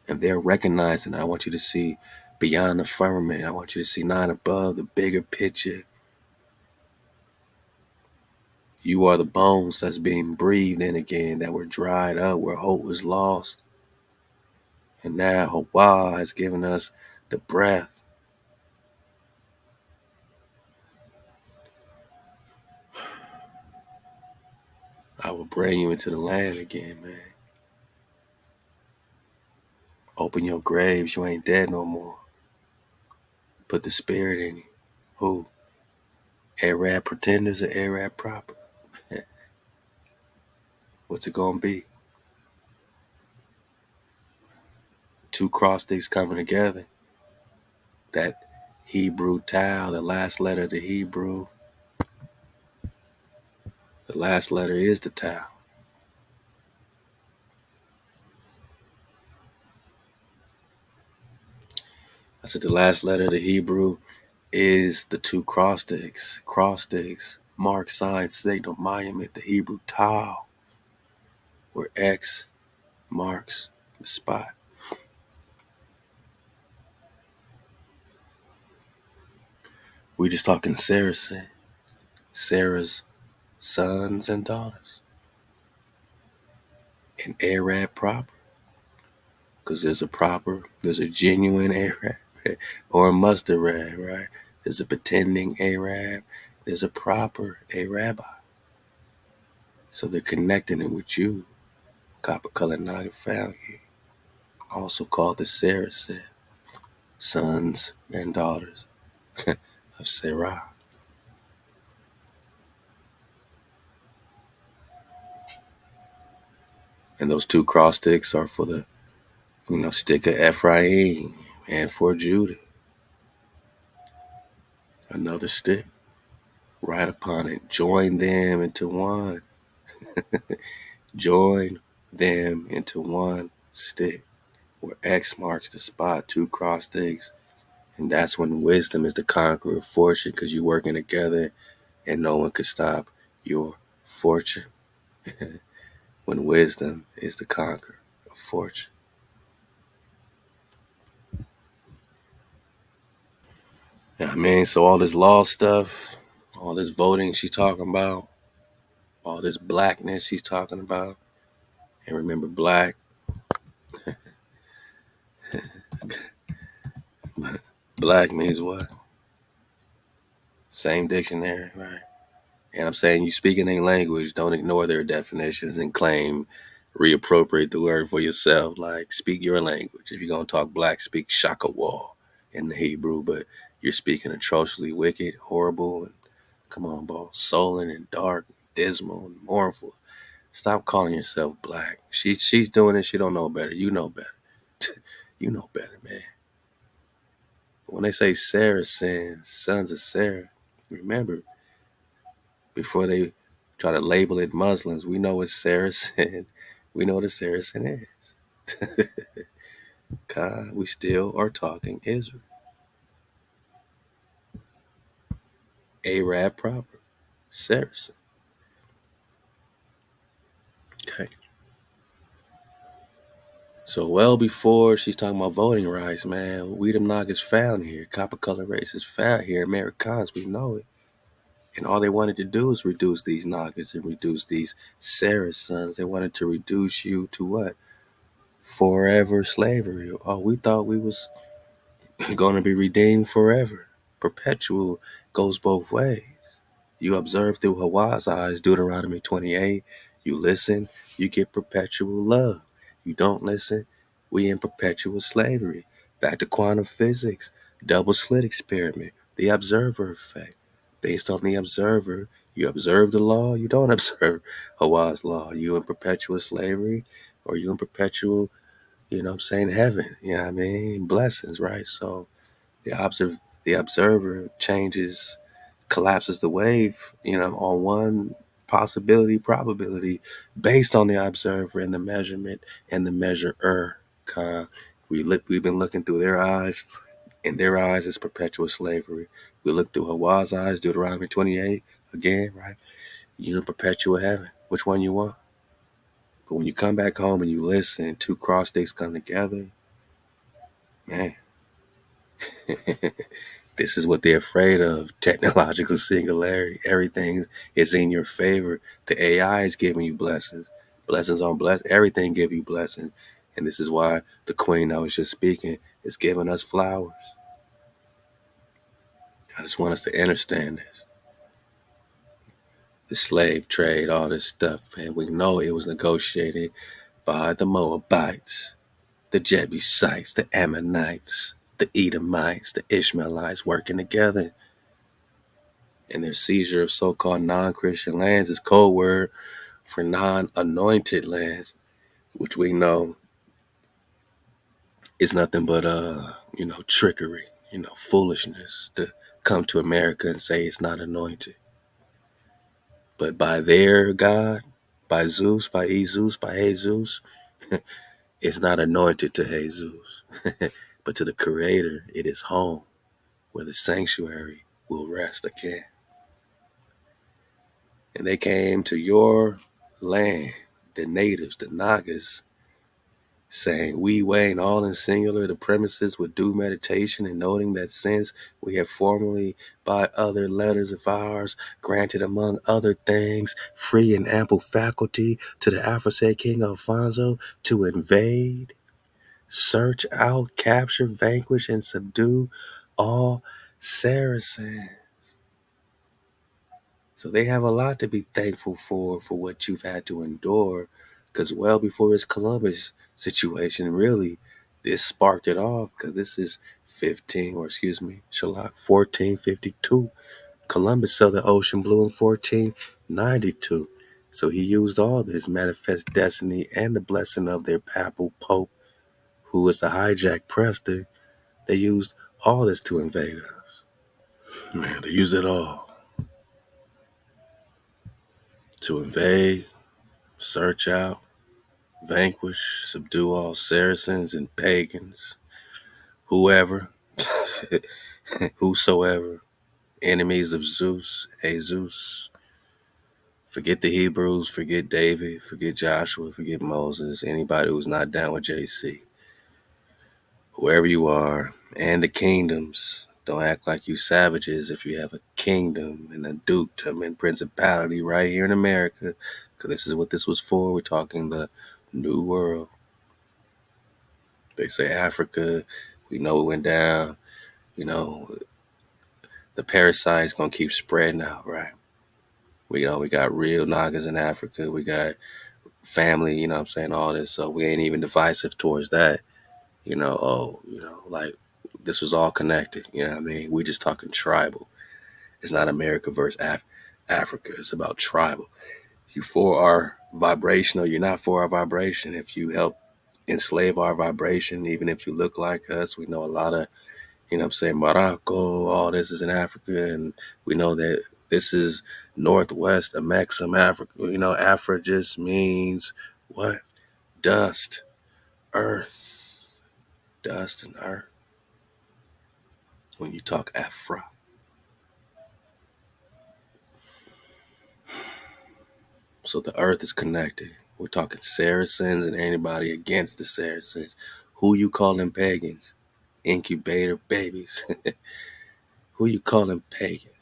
And they're recognizing, I want you to see beyond the firmament. I want you to see not above, the bigger picture. You are the bones that's being breathed in again, that were dried up, where hope was lost. And now HaWah has given us the breath. I will bring you into the land again, man. Open your graves, you ain't dead no more. Put the spirit in you. Who? Arab pretenders or Arab proper? What's it gonna be? Two cross sticks coming together. That Hebrew tau, the last letter of the Hebrew. The last letter is the tau. I said the last letter of the Hebrew is the two cross sticks. Cross sticks, mark, sign, signal, monument, the Hebrew tau, where X marks the spot. We just talking Saracen, Sarah's sons and daughters, and Arab proper, because there's a genuine Arab or a mustard Arab, right? There's a pretending Arab, there's a proper Arab. So they're connecting it with you, copper colored Naga found you, also called the Saracen, sons and daughters of Sarah. And those two cross sticks are for the, stick of Ephraim, and for Judah, another stick right upon it. Join them into one. Join them into one stick, where X marks the spot, two cross sticks. And that's when wisdom is the conqueror of fortune, because you're working together and no one could stop your fortune. When wisdom is the conqueror of fortune. Yeah, I mean, so all this law stuff, all this voting she's talking about, all this blackness she's talking about. And remember, black means what? Same dictionary, right? And I'm saying you speak in a language, don't ignore their definitions and claim, reappropriate the word for yourself. Like, speak your language. If you're going to talk black, speak HaWah in the Hebrew, but you're speaking atrociously wicked, horrible, and come on, boss, sullen and dark, dismal and mournful. Stop calling yourself black. She's doing it. She don't know better. You know better. You know better, man. When they say Saracen, sons of Sarah, remember, before they try to label it Muslims, we know it's Saracen. We know what a Saracen is. God, we still are talking Israel. Arab proper. Saracen. Okay. So well before she's talking about voting rights, man, we them niggas found here. Copper color race is found here. Americans, we know it. And all they wanted to do is reduce these Nagas and reduce these Saracens. They wanted to reduce you to what? Forever slavery. Oh, we thought we was going to be redeemed forever. Perpetual goes both ways. You observe through Hawah's eyes, Deuteronomy 28. You listen, you get perpetual love. You don't listen, we in perpetual slavery. Back to quantum physics, double slit experiment, the observer effect. Based on the observer, you observe the law, you don't observe Hawah's law. You in perpetual slavery, or you in perpetual, heaven. You know what I mean? Blessings, right? So the observer changes, collapses the wave, on one possibility, probability, based on the observer and the measurement and the measurer. We've been looking through their eyes. In their eyes, it's perpetual slavery. We look through Hawah's eyes, Deuteronomy 28, again, right? You in perpetual heaven. Which one you want? But when you come back home and you listen, two cross sticks come together, man. This is what they're afraid of. Technological singularity. Everything is in your favor. The AI is giving you blessings. Blessings on blessings. Everything give you blessings. And this is why the queen I was just speaking is giving us flowers. I just want us to understand this. The slave trade, all this stuff, man. We know it was negotiated by the Moabites, the Jebusites, the Ammonites, the Edomites, the Ishmaelites working together. And their seizure of so-called non-Christian lands is code word for non-anointed lands, which we know is nothing but trickery, foolishness to come to America and say it's not anointed. But by their God, by Zeus, by Jesus, by Jesus, it's not anointed to Jesus. But to the Creator, it is home where the sanctuary will rest again. And they came to your land, the natives, the Nagas, saying, we weighing all in singular the premises with due meditation and noting that since we have formerly by other letters of ours granted among other things free and ample faculty to the aforesaid King Alfonso to invade, search out, capture, vanquish, and subdue all Saracen. So they have a lot to be thankful for what you've had to endure. Because well before this Columbus situation, really, this sparked it off. Because this is 1452. Columbus saw the ocean blue in 1492. So he used all this manifest destiny and the blessing of their papal pope, who was the hijack Prester. They used all this to invade us. Man, they used it all to invade, search out, vanquish, subdue all Saracens and pagans, whoever, whosoever, enemies of Zeus, Jesus. Forget the Hebrews, forget David, forget Joshua, forget Moses, anybody who's not down with JC. Whoever you are, and the kingdoms, don't act like you savages if you have a kingdom and a dukedom and principality right here in America, because this is what this was for. We're talking the New World. They say Africa, we know it went down, you know, the parasite's gonna keep spreading out, right? We got real Nagas in Africa, we got family, you know what I'm saying, all this, so we ain't even divisive towards that, like this was all connected, you know what I mean? We just talking tribal. It's not America versus Africa, it's about tribal. You for our vibration or you're not for our vibration. If you help enslave our vibration, even if you look like us, we know a lot of, you know what I'm saying, Morocco, all this is in Africa, and we know that this is Northwest Amexem Africa. Afra just means what? Dust, earth, dust and earth. When you talk Afra. So the earth is connected. We're talking Saracens and anybody against the Saracens. Who you calling pagans? Incubator babies. Who you calling pagans?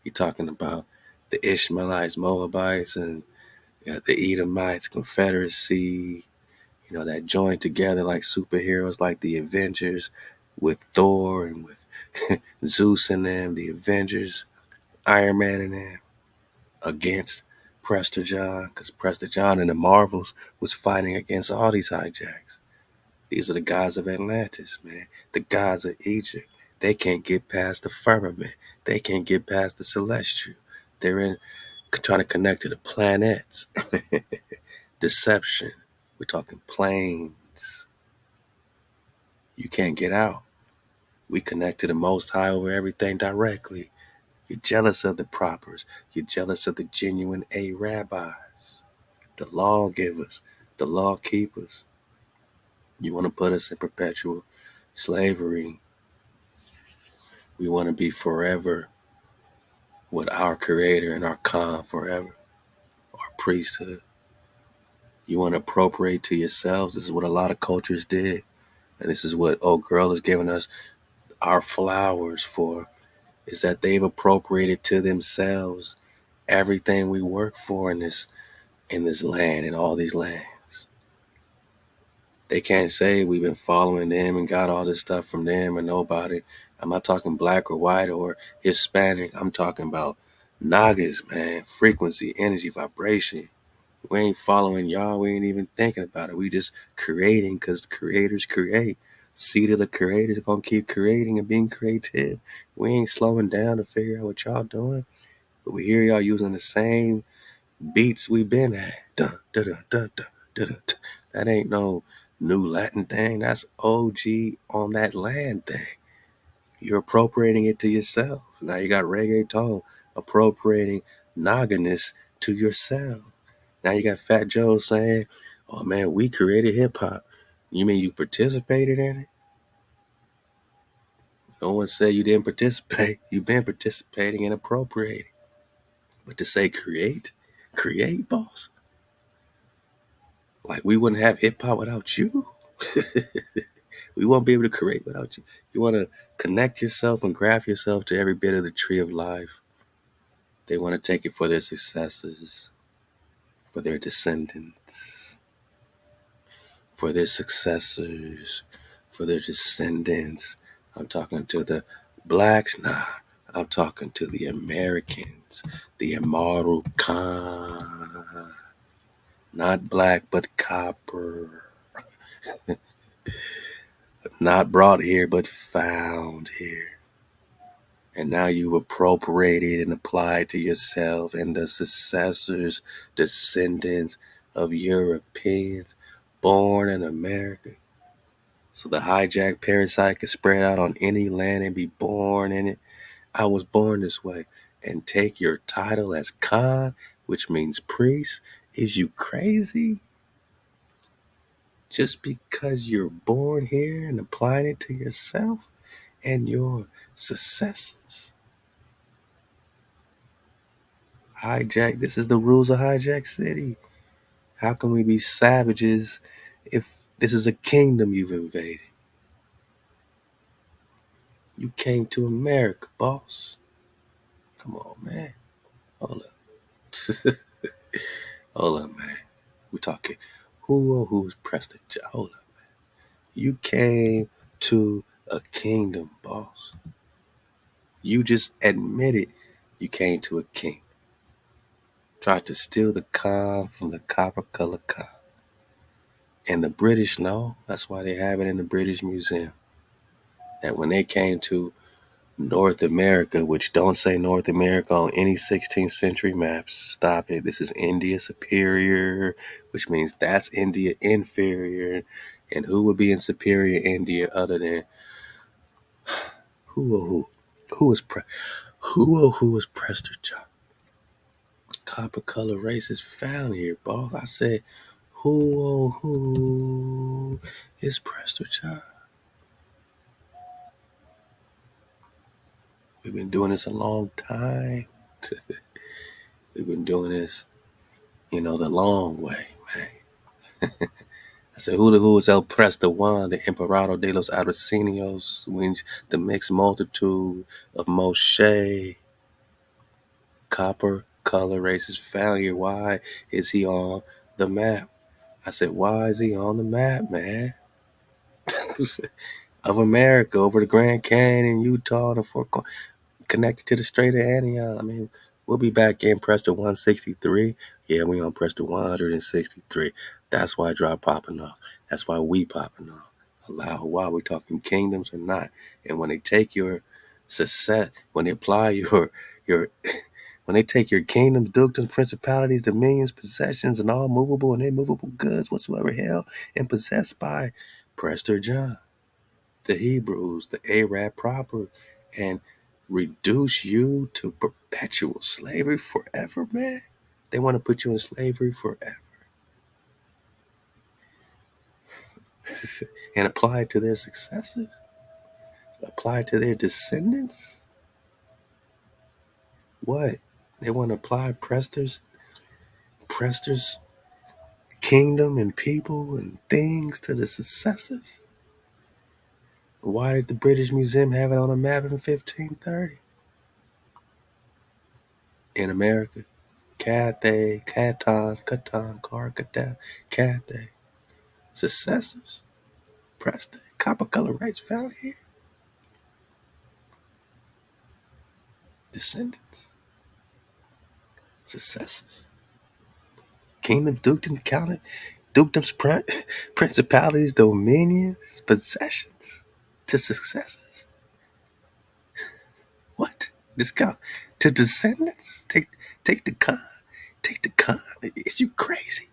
You talking about the Ishmaelites, Moabites, and the Edomites, Confederacy, that joined together like superheroes, like the Avengers with Thor and with Zeus and them, the Avengers, Iron Man and them, against Prester John, because Prester John and the Marvels was fighting against all these hijacks. These are the gods of Atlantis, man. The gods of Egypt. They can't get past the firmament. They can't get past the celestial. They're trying to connect to the planets. Deception. We're talking planes. You can't get out. We connect to the Most High over everything directly. You're jealous of the propers. You're jealous of the genuine rabbis, the lawgivers, the law keepers. You want to put us in perpetual slavery. We want to be forever with our creator and our Khan forever, our priesthood. You want to appropriate to yourselves. This is what a lot of cultures did. And this is what old girl is giving us our flowers for, is that they've appropriated to themselves everything we work for in this land, in all these lands. They can't say we've been following them and got all this stuff from them or nobody. I'm not talking black or white or Hispanic. I'm talking about Nagas, man. Frequency, energy, vibration. We ain't following y'all. We ain't even thinking about it. We just creating because creators create. Seed of the creators gonna keep creating and being creative. We ain't slowing down to figure out what y'all doing. But we hear y'all using the same beats we been at. Dun, dun, dun, dun, dun, dun, dun. That ain't no new Latin thing. That's OG on that land thing. You're appropriating it to yourself. Now you got reggaeton appropriating nogginess to yourself. Now you got Fat Joe saying, "Oh man, we created hip hop." You mean you participated in it? No one said you didn't participate. You've been participating and appropriating. But to say create, boss. Like we wouldn't have hip hop without you. We won't be able to create without you. You want to connect yourself and graft yourself to every bit of the tree of life. They want to take it for their successors, for their descendants, for their successors, for their descendants. I'm talking to the blacks, nah. I'm talking to the Americans, the immortal Khan. Not black, but copper. Not brought here, but found here. And now you've appropriated and applied to yourself and the successors, descendants of Europeans born in America. So the hijack parasite can spread out on any land and be born in it. I was born this way. And take your title as Khan, which means priest. Is you crazy? just because you're born here and applying it to yourself and your successors. Hijack, this is the rules of Hijack City. How can we be savages if this is a kingdom you've invaded? You came to America, boss. Come on, man. Hold up. Hold up, man. We're talking who's Prester John. Hold up. You came to a kingdom, boss. You just admitted you came to a king. Tried to steal the calm from the copper color calm. And the British know, that's why they have it in the British Museum, that when they came to North America, which don't say North America on any 16th century maps, stop it. This is India Superior, which means that's India Inferior. And who would be in Superior India other than who or who? Who is Prester John? Copper color race is found here, boss. I said, who is Prester John? We've been doing this a long time. We've been doing this, the long way, man. I said, who is El Presta Juan, the Emperado de los Abyssinios, means the mixed multitude of Moshe, copper, color, races, failure. Why is he on the map? I said, why is he on the map, man? Of America, over the Grand Canyon, Utah, and the Four Corners, connected to the Strait of Antioch. I mean, we'll be back in Prester 163. Yeah, we on Prester 163. That's why I drop popping off. That's why we popping off. Halal HaWah, we talking kingdoms or not. And when they take your success, when they apply your when they take your kingdoms, dukedoms, principalities, dominions, possessions, and all movable and immovable goods whatsoever held and possessed by Prester John, the Hebrews, the Arab proper, and reduce you to perpetual slavery forever, man. They want to put you in slavery forever and apply it to their successors, apply it to their descendants. What? They want to apply Prester's kingdom and people and things to the successors? Why did the British Museum have it on a map in 1530? In America, Cathay, Catan, Carcata, Cathay. Successors, Prester, copper color rights found here. Descendants, successors, kingdom, dukedom, county, dukedoms, principalities, dominions, possessions to successors. What? Discount to descendants? Take the con. Take the con. Is you crazy?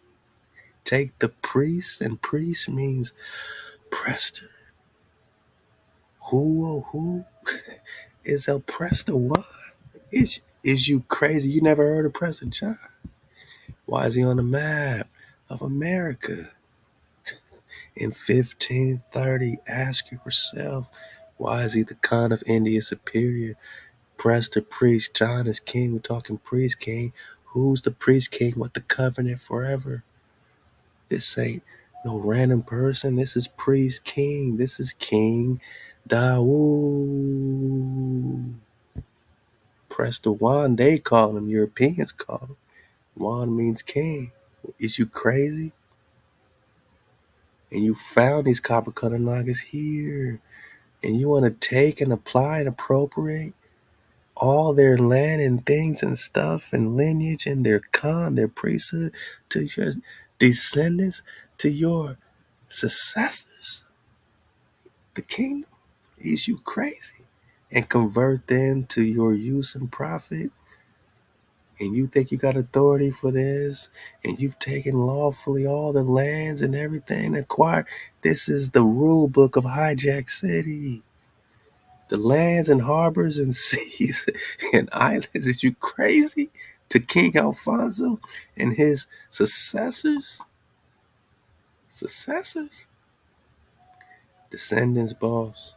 Take the priest, and priest means Prester. Who is El Prester? What? Is you crazy? You never heard of Prester John? Why is he on the map of America? In 1530, ask yourself, why is he the Khan of India Superior? Prester priest, John is king. We're talking priest king. Who's the priest king with the covenant forever? This ain't no random person. This is priest king. This is King Dawood. Prester Juan, they call him. Europeans call him. Juan means king. Is you crazy? And you found these copper cutter nuggets here. And you want to take and apply and appropriate all their land and things and stuff and lineage and their their priesthood to your descendants, to your successors, the kingdom. Is you crazy? And convert them to your use and profit, and you think you got authority for this, and you've taken lawfully all the lands and everything acquired. This is the rule book of Hijack City. The lands and harbors and seas and islands. Is you crazy? To King Alfonso and his successors? Successors? Descendants, boss?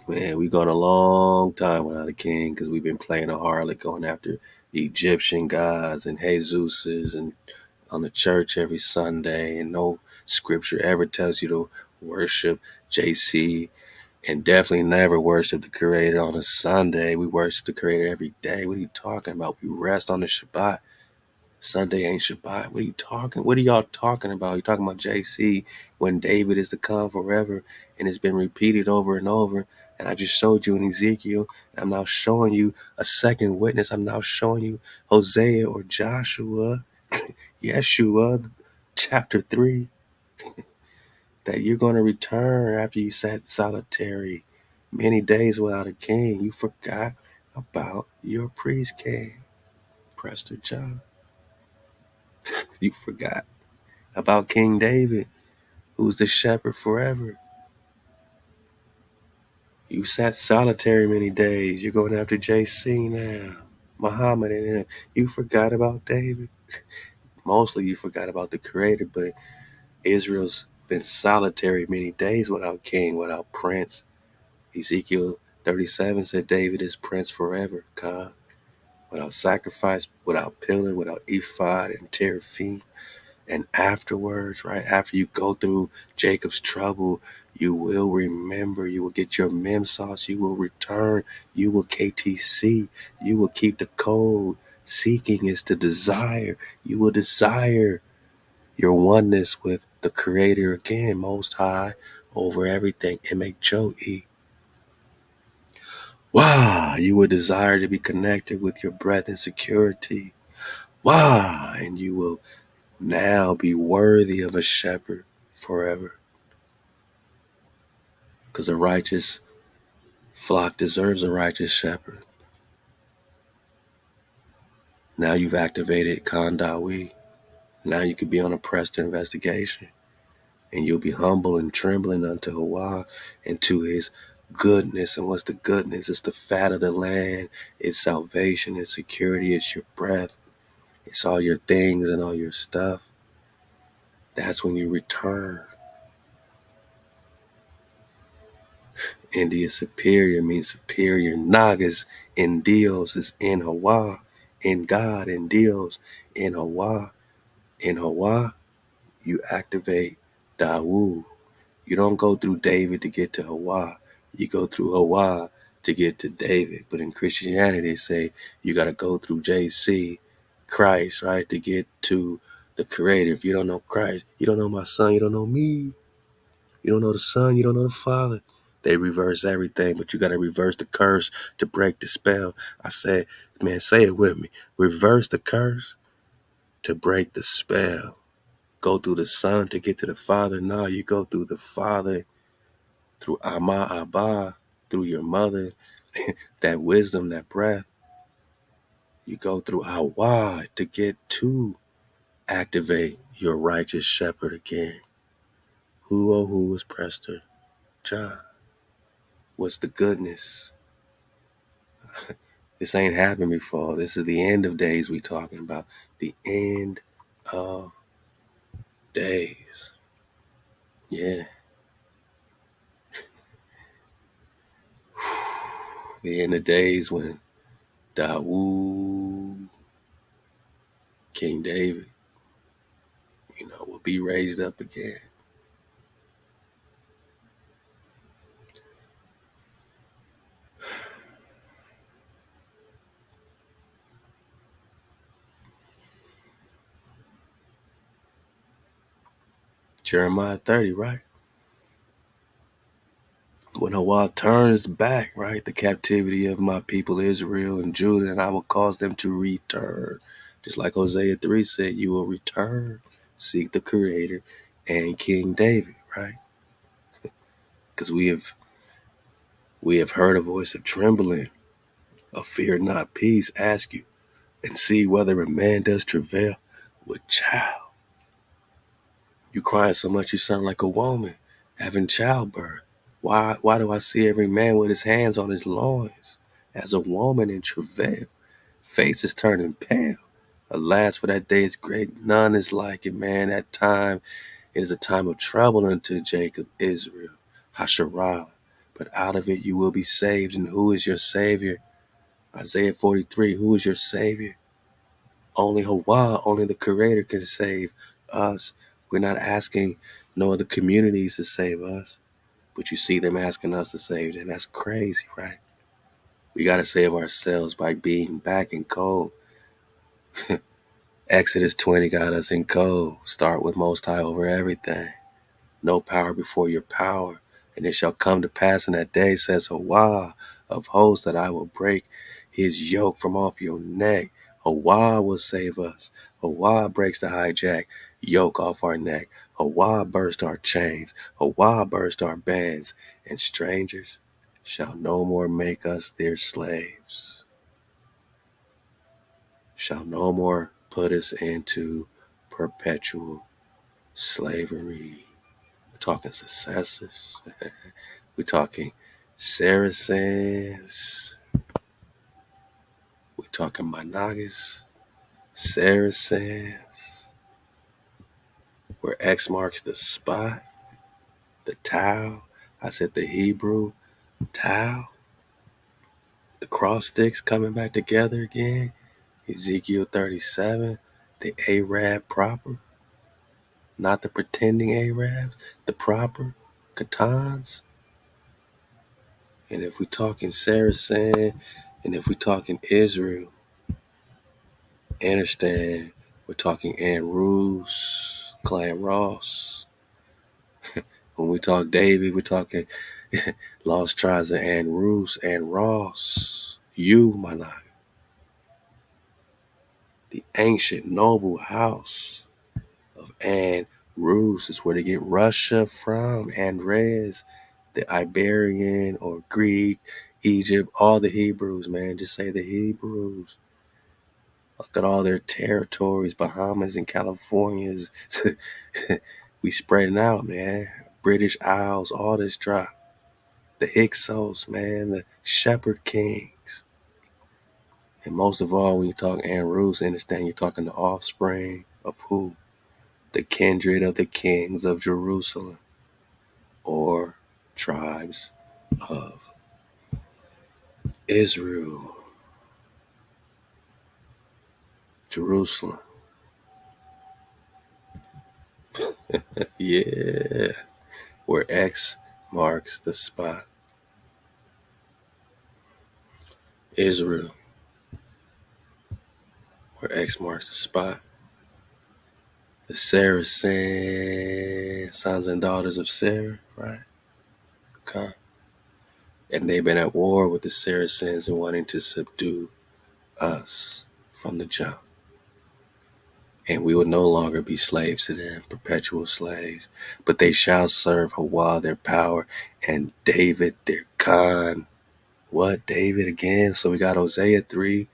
Man, we gone a long time without a king because we've been playing a harlot, going after Egyptian gods and Jesuses and on the church every Sunday, and no scripture ever tells you to worship JC, and definitely never worship the Creator on a Sunday. We worship the Creator every day. What are you talking about? We rest on the Shabbat. Sunday ain't Shabbat. What are you talking? What are y'all talking about? You talking about JC when David is to come forever, and it's been repeated over and over. And I just showed you in Ezekiel, and I'm now showing you a second witness. I'm now showing you Hosea or Joshua, Yeshua, chapter 3, that you're going to return after you sat solitary many days without a king. You forgot about your priest king, Prester John. You forgot about King David, who's the shepherd forever. You sat solitary many days. You're going after JC now, Muhammad, and him. You forgot about David. Mostly you forgot about the Creator, but Israel's been solitary many days without king, without prince. Ezekiel 37 said David is prince forever, God. Without sacrifice, without pillar, without ephod and teraphim. And afterwards, right after you go through Jacob's trouble, you will remember, you will get your mem sauce, you will return, you will KTC, you will keep the code. Seeking is to desire. You will desire your oneness with the Creator again, Most High, over everything. MHOE. Wow, you will desire to be connected with your breath and security. Wow, and you will now be worthy of a shepherd forever. Because a righteous flock deserves a righteous shepherd. Now you've activated Kandawi. Now you could be on a Prester investigation. And you'll be humble and trembling unto HaWah and to his goodness. And what's the goodness? It's the fat of the land. It's salvation. It's security. It's your breath. It's all your things and all your stuff. That's when you return. India superior means superior. Nagas in Dios is in HaWah. In God, in Dios, in HaWah. In HaWah, you activate Dawu. You don't go through David to get to HaWah. You go through HaWah to get to David. But in Christianity, they say you got to go through JC, Christ, right, to get to the Creator. If you don't know Christ, you don't know my son, you don't know me. You don't know the Son, you don't know the Father. They reverse everything, but you got to reverse the curse to break the spell. I said, man, say it with me. Reverse the curse to break the spell. Go through the Son to get to the Father. No, you go through the Father, through Ama Abba, through your mother, that wisdom, that breath. You go through HaWah to get to activate your righteous shepherd again. Who, oh, who is Prester John? What's the goodness? This ain't happened before. This is the end of days we talking about. The end of days. Yeah. The end of days when Dawood, King David, will be raised up again. Jeremiah 30, right? When HaWah turns back, right, the captivity of my people Israel and Judah, and I will cause them to return. Just like Hosea 3 said, you will return, seek the Creator and King David, right? Because we have heard a voice of trembling, of fear not, peace, ask you, and see whether a man does travail with child. You crying so much you sound like a woman having childbirth. Why do I see every man with his hands on his loins as a woman in travail? Face is turning pale. Alas, for that day is great. None is like it, man. That time it is a time of trouble unto Jacob, Israel, Hasharah. But out of it you will be saved. And who is your Savior? Isaiah 43, who is your Savior? Only HaWah, only the Creator can save us. We're not asking no other communities to save us, but you see them asking us to save them. That's crazy, right? We got to save ourselves by being back in code. Exodus 20 got us in code. Start with Most High over everything. No power before your power. And it shall come to pass in that day, says HaWah of hosts, that I will break his yoke from off your neck. HaWah will save us. HaWah breaks the hijack yoke off our neck. HaWah burst our chains. HaWah burst our bands. And strangers shall no more make us their slaves. Shall no more put us into perpetual slavery. We're talking successors. We're talking Saracens. We're talking Monagas. Saracens. Where X marks the spot. The Tau. I said the Hebrew Tau. The cross sticks coming back together again. Ezekiel 37. The Arab proper. Not the pretending Arabs. The proper Catans. And if we're talking Saracen, and if we're talking Israel, understand we're talking Ann Ruse, Clan Ross. When we talk David, we're talking Lost Tribes of Ann Ruse and Ross. You, Manak, the ancient noble house of Ann Ruse is where they get Russia from. Andres, the Iberian or Greek, Egypt, all the Hebrews, man. Just say the Hebrews. Look at all their territories, Bahamas and Californias. We spreading out, man. British Isles, all this drop. The Hyksos, man, the Shepherd Kings. And most of all, when you talk Ann Ruse, understand you're talking the offspring of who? The kindred of the kings of Jerusalem, or tribes of Israel. Jerusalem. Yeah. Where X marks the spot. Israel. Where X marks the spot. The Saracen sons and daughters of Sarah, right? Okay. And they've been at war with the Saracens and wanting to subdue us from the jump. And we will no longer be slaves to them, perpetual slaves, but they shall serve HaWah their power and David their Khan. What? David again? So we got Hosea 3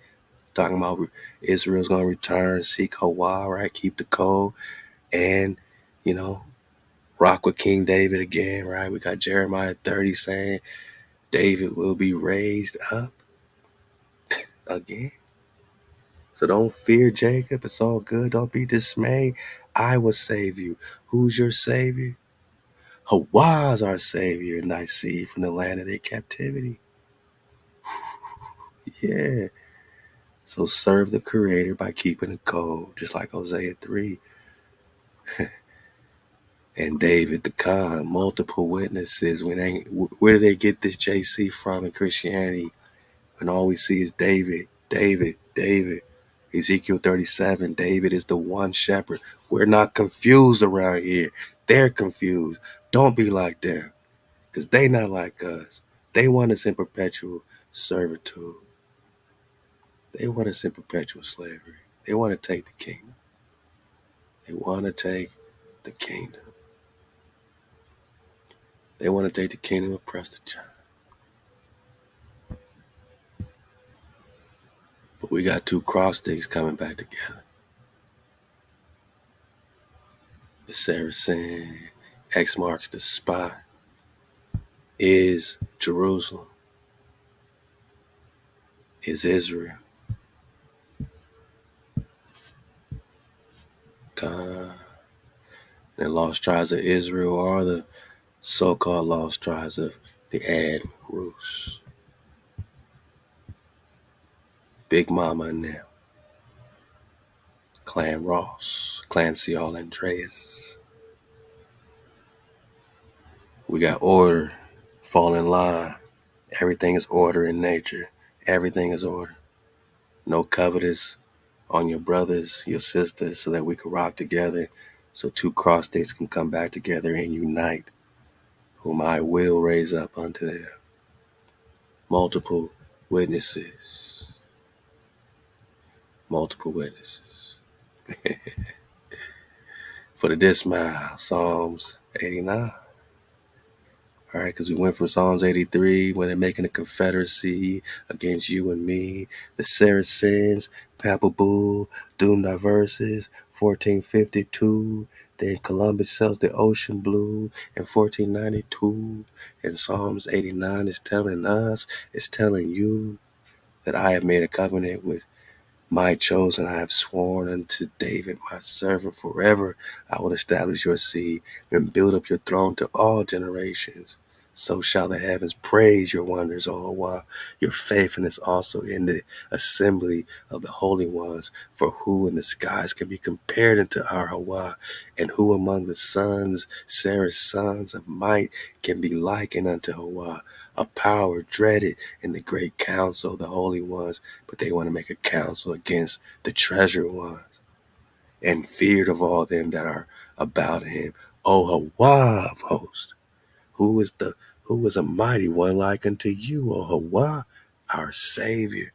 talking about Israel's going to return, seek HaWah, right? Keep the code and, you know, rock with King David again, right? We got Jeremiah 30 saying David will be raised up again. So don't fear, Jacob. It's all good. Don't be dismayed. I will save you. Who's your savior? HaWah's our savior and thy seed from the land of their captivity. Yeah. So serve the Creator by keeping the code, just like Hosea 3. And David the Khan, multiple witnesses. Where do they get this JC from in Christianity? And all we see is David, David, David. Ezekiel 37, David is the one shepherd. We're not confused around here. They're confused. Don't be like them, because they not like us. They want us in perpetual servitude. They want us in perpetual slavery. They want to take the kingdom. They want to take the kingdom. They want to take the kingdom of Prester John. But we got two cross sticks coming back together. The Saracen, X marks the spot, is Jerusalem, is Israel. And the lost tribes of Israel are the so-called lost tribes of the Ad Rus. Big Mama and them. Clan Ross. Clan Ciol Andreas. We got order. Fall in line. Everything is order in nature. Everything is order. No covetous on your brothers, your sisters, so that we can rock together, so two cross states can come back together and unite, whom I will raise up unto them. Multiple witnesses. Multiple witnesses. For the dismount, Psalms 89. All right, because we went from Psalms 83, where they're making a confederacy against you and me. The Saracens, Papaboo, Doom Diverses, 1452. Then Columbus sells the ocean blue in 1492. And Psalms 89 is telling us, it's telling you that I have made a covenant with my chosen. I have sworn unto David, my servant, forever I will establish your seed and build up your throne to all generations. So shall the heavens praise your wonders, O HaWah, your faithfulness also in the assembly of the holy ones. For who in the skies can be compared unto our HaWah, and who among the sons, Sarah's sons of might, can be likened unto HaWah, a power dreaded in the great council of the holy ones. But they want to make a council against the treasured ones, and feared of all them that are about him. O HaWah of hosts, who is a mighty one like unto you, O HaWah, our Savior,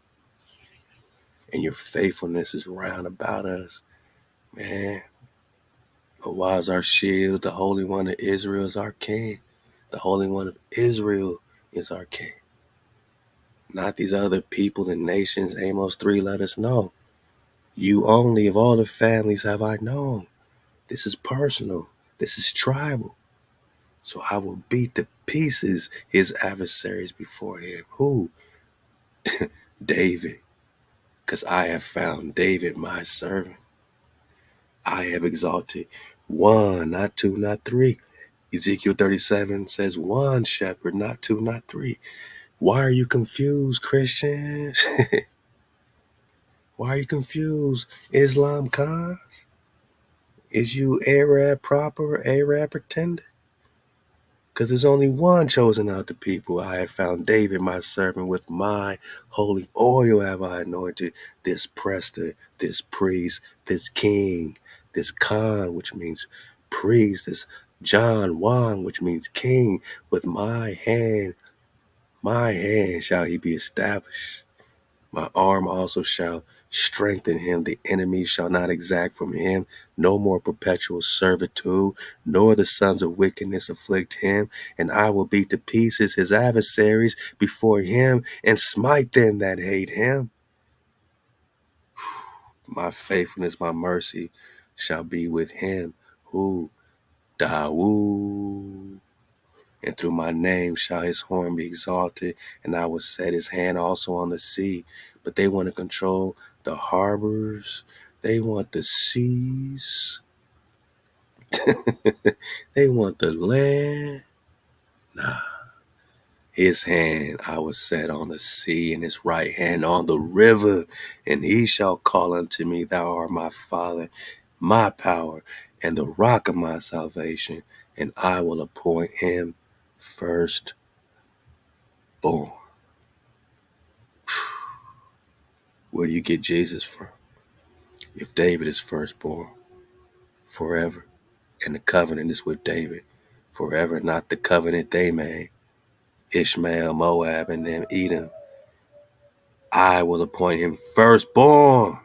and your faithfulness is round about us, man. HaWah is our shield, the Holy One of Israel is our King. The Holy One of Israel is our King. Not these other people and nations. Amos 3 let us know. You only of all the families have I known. This is personal. This is tribal. So I will beat to pieces his adversaries before him. Who? David. Because I have found David my servant. I have exalted one, not two, not three. Ezekiel 37 says one shepherd, not two, not three. Why are you confused, Christians? Why are you confused, Islam cons? Is you Arab proper, Arab pretender? Because there's only one chosen out the people. I have found David, my servant, with my holy oil have I anointed this Prester, this priest, this king, this Khan, which means priest, this John Wang, which means king. With my hand shall he be established. My arm also shall strengthen him. The enemy shall not exact from him no more perpetual servitude, nor the sons of wickedness afflict him. And I will beat to pieces his adversaries before him and smite them that hate him. My faithfulness, my mercy shall be with him. Who? Dawood. And through my name shall his horn be exalted, and I will set his hand also on the sea. But they want to control the harbors. They want the seas. They want the land. Nah. His hand I will set on the sea, and his right hand on the river. And he shall call unto me, Thou art my Father, my power, and the rock of my salvation. And I will appoint him firstborn. Where do you get Jesus from? If David is firstborn, forever, and the covenant is with David, forever, not the covenant they made, Ishmael, Moab, and them Edom, I will appoint him firstborn,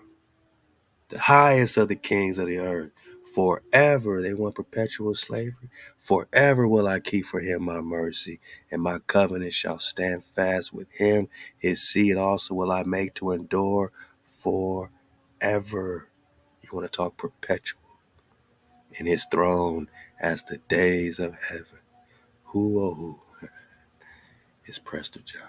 the highest of the kings of the earth. Forever, they want perpetual slavery. Forever will I keep for him my mercy, and my covenant shall stand fast with him. His seed also will I make to endure forever. You want to talk perpetual? In his throne as the days of heaven. Who, oh, who is Prester John?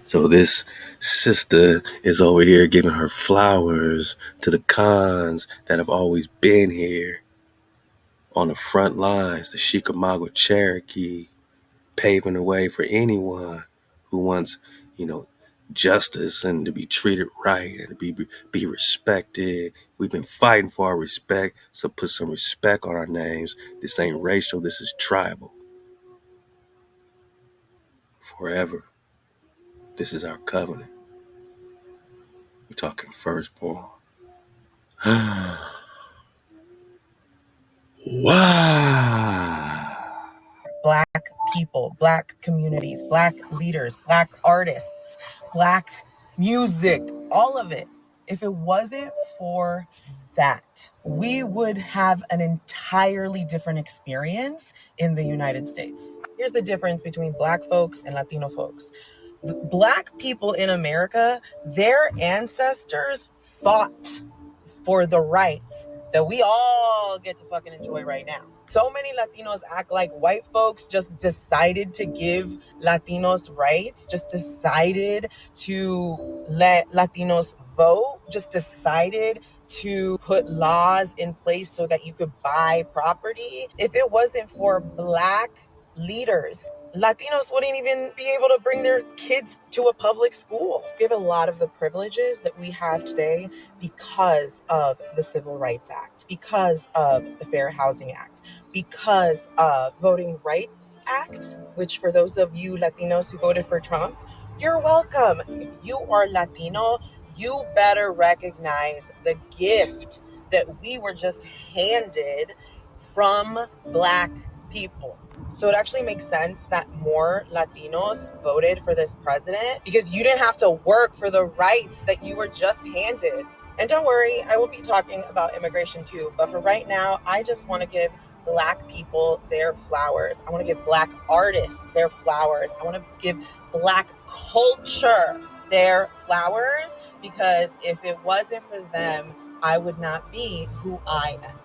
So this sister is over here giving her flowers to the cons that have always been here on the front lines, the Chickamauga Cherokee, paving the way for anyone who wants, you know, justice and to be treated right and to be respected. We've been fighting for our respect, so put some respect on our names. This ain't racial, this is tribal. Forever. This is our covenant. We're talking firstborn. Wow. Black people, Black communities, Black leaders, Black artists, Black music, all of it. If it wasn't for that, we would have an entirely different experience in the United States. Here's the difference between Black folks and Latino folks. Black people in America, their ancestors fought for the rights that we all get to fucking enjoy right now. So many Latinos act like white folks just decided to give Latinos rights, just decided to let Latinos vote, just decided to put laws in place so that you could buy property. If it wasn't for Black leaders, Latinos wouldn't even be able to bring their kids to a public school. We have a lot of the privileges that we have today because of the Civil Rights Act, because of the Fair Housing Act, because of Voting Rights Act, which for those of you Latinos who voted for Trump, you're welcome. If you are Latino, you better recognize the gift that we were just handed from Black people. So it actually makes sense that more Latinos voted for this president because you didn't have to work for the rights that you were just handed. And don't worry, I will be talking about immigration too. But for right now, I just want to give Black people their flowers. I want to give Black artists their flowers. I want to give Black culture their flowers because if it wasn't for them, I would not be who I am.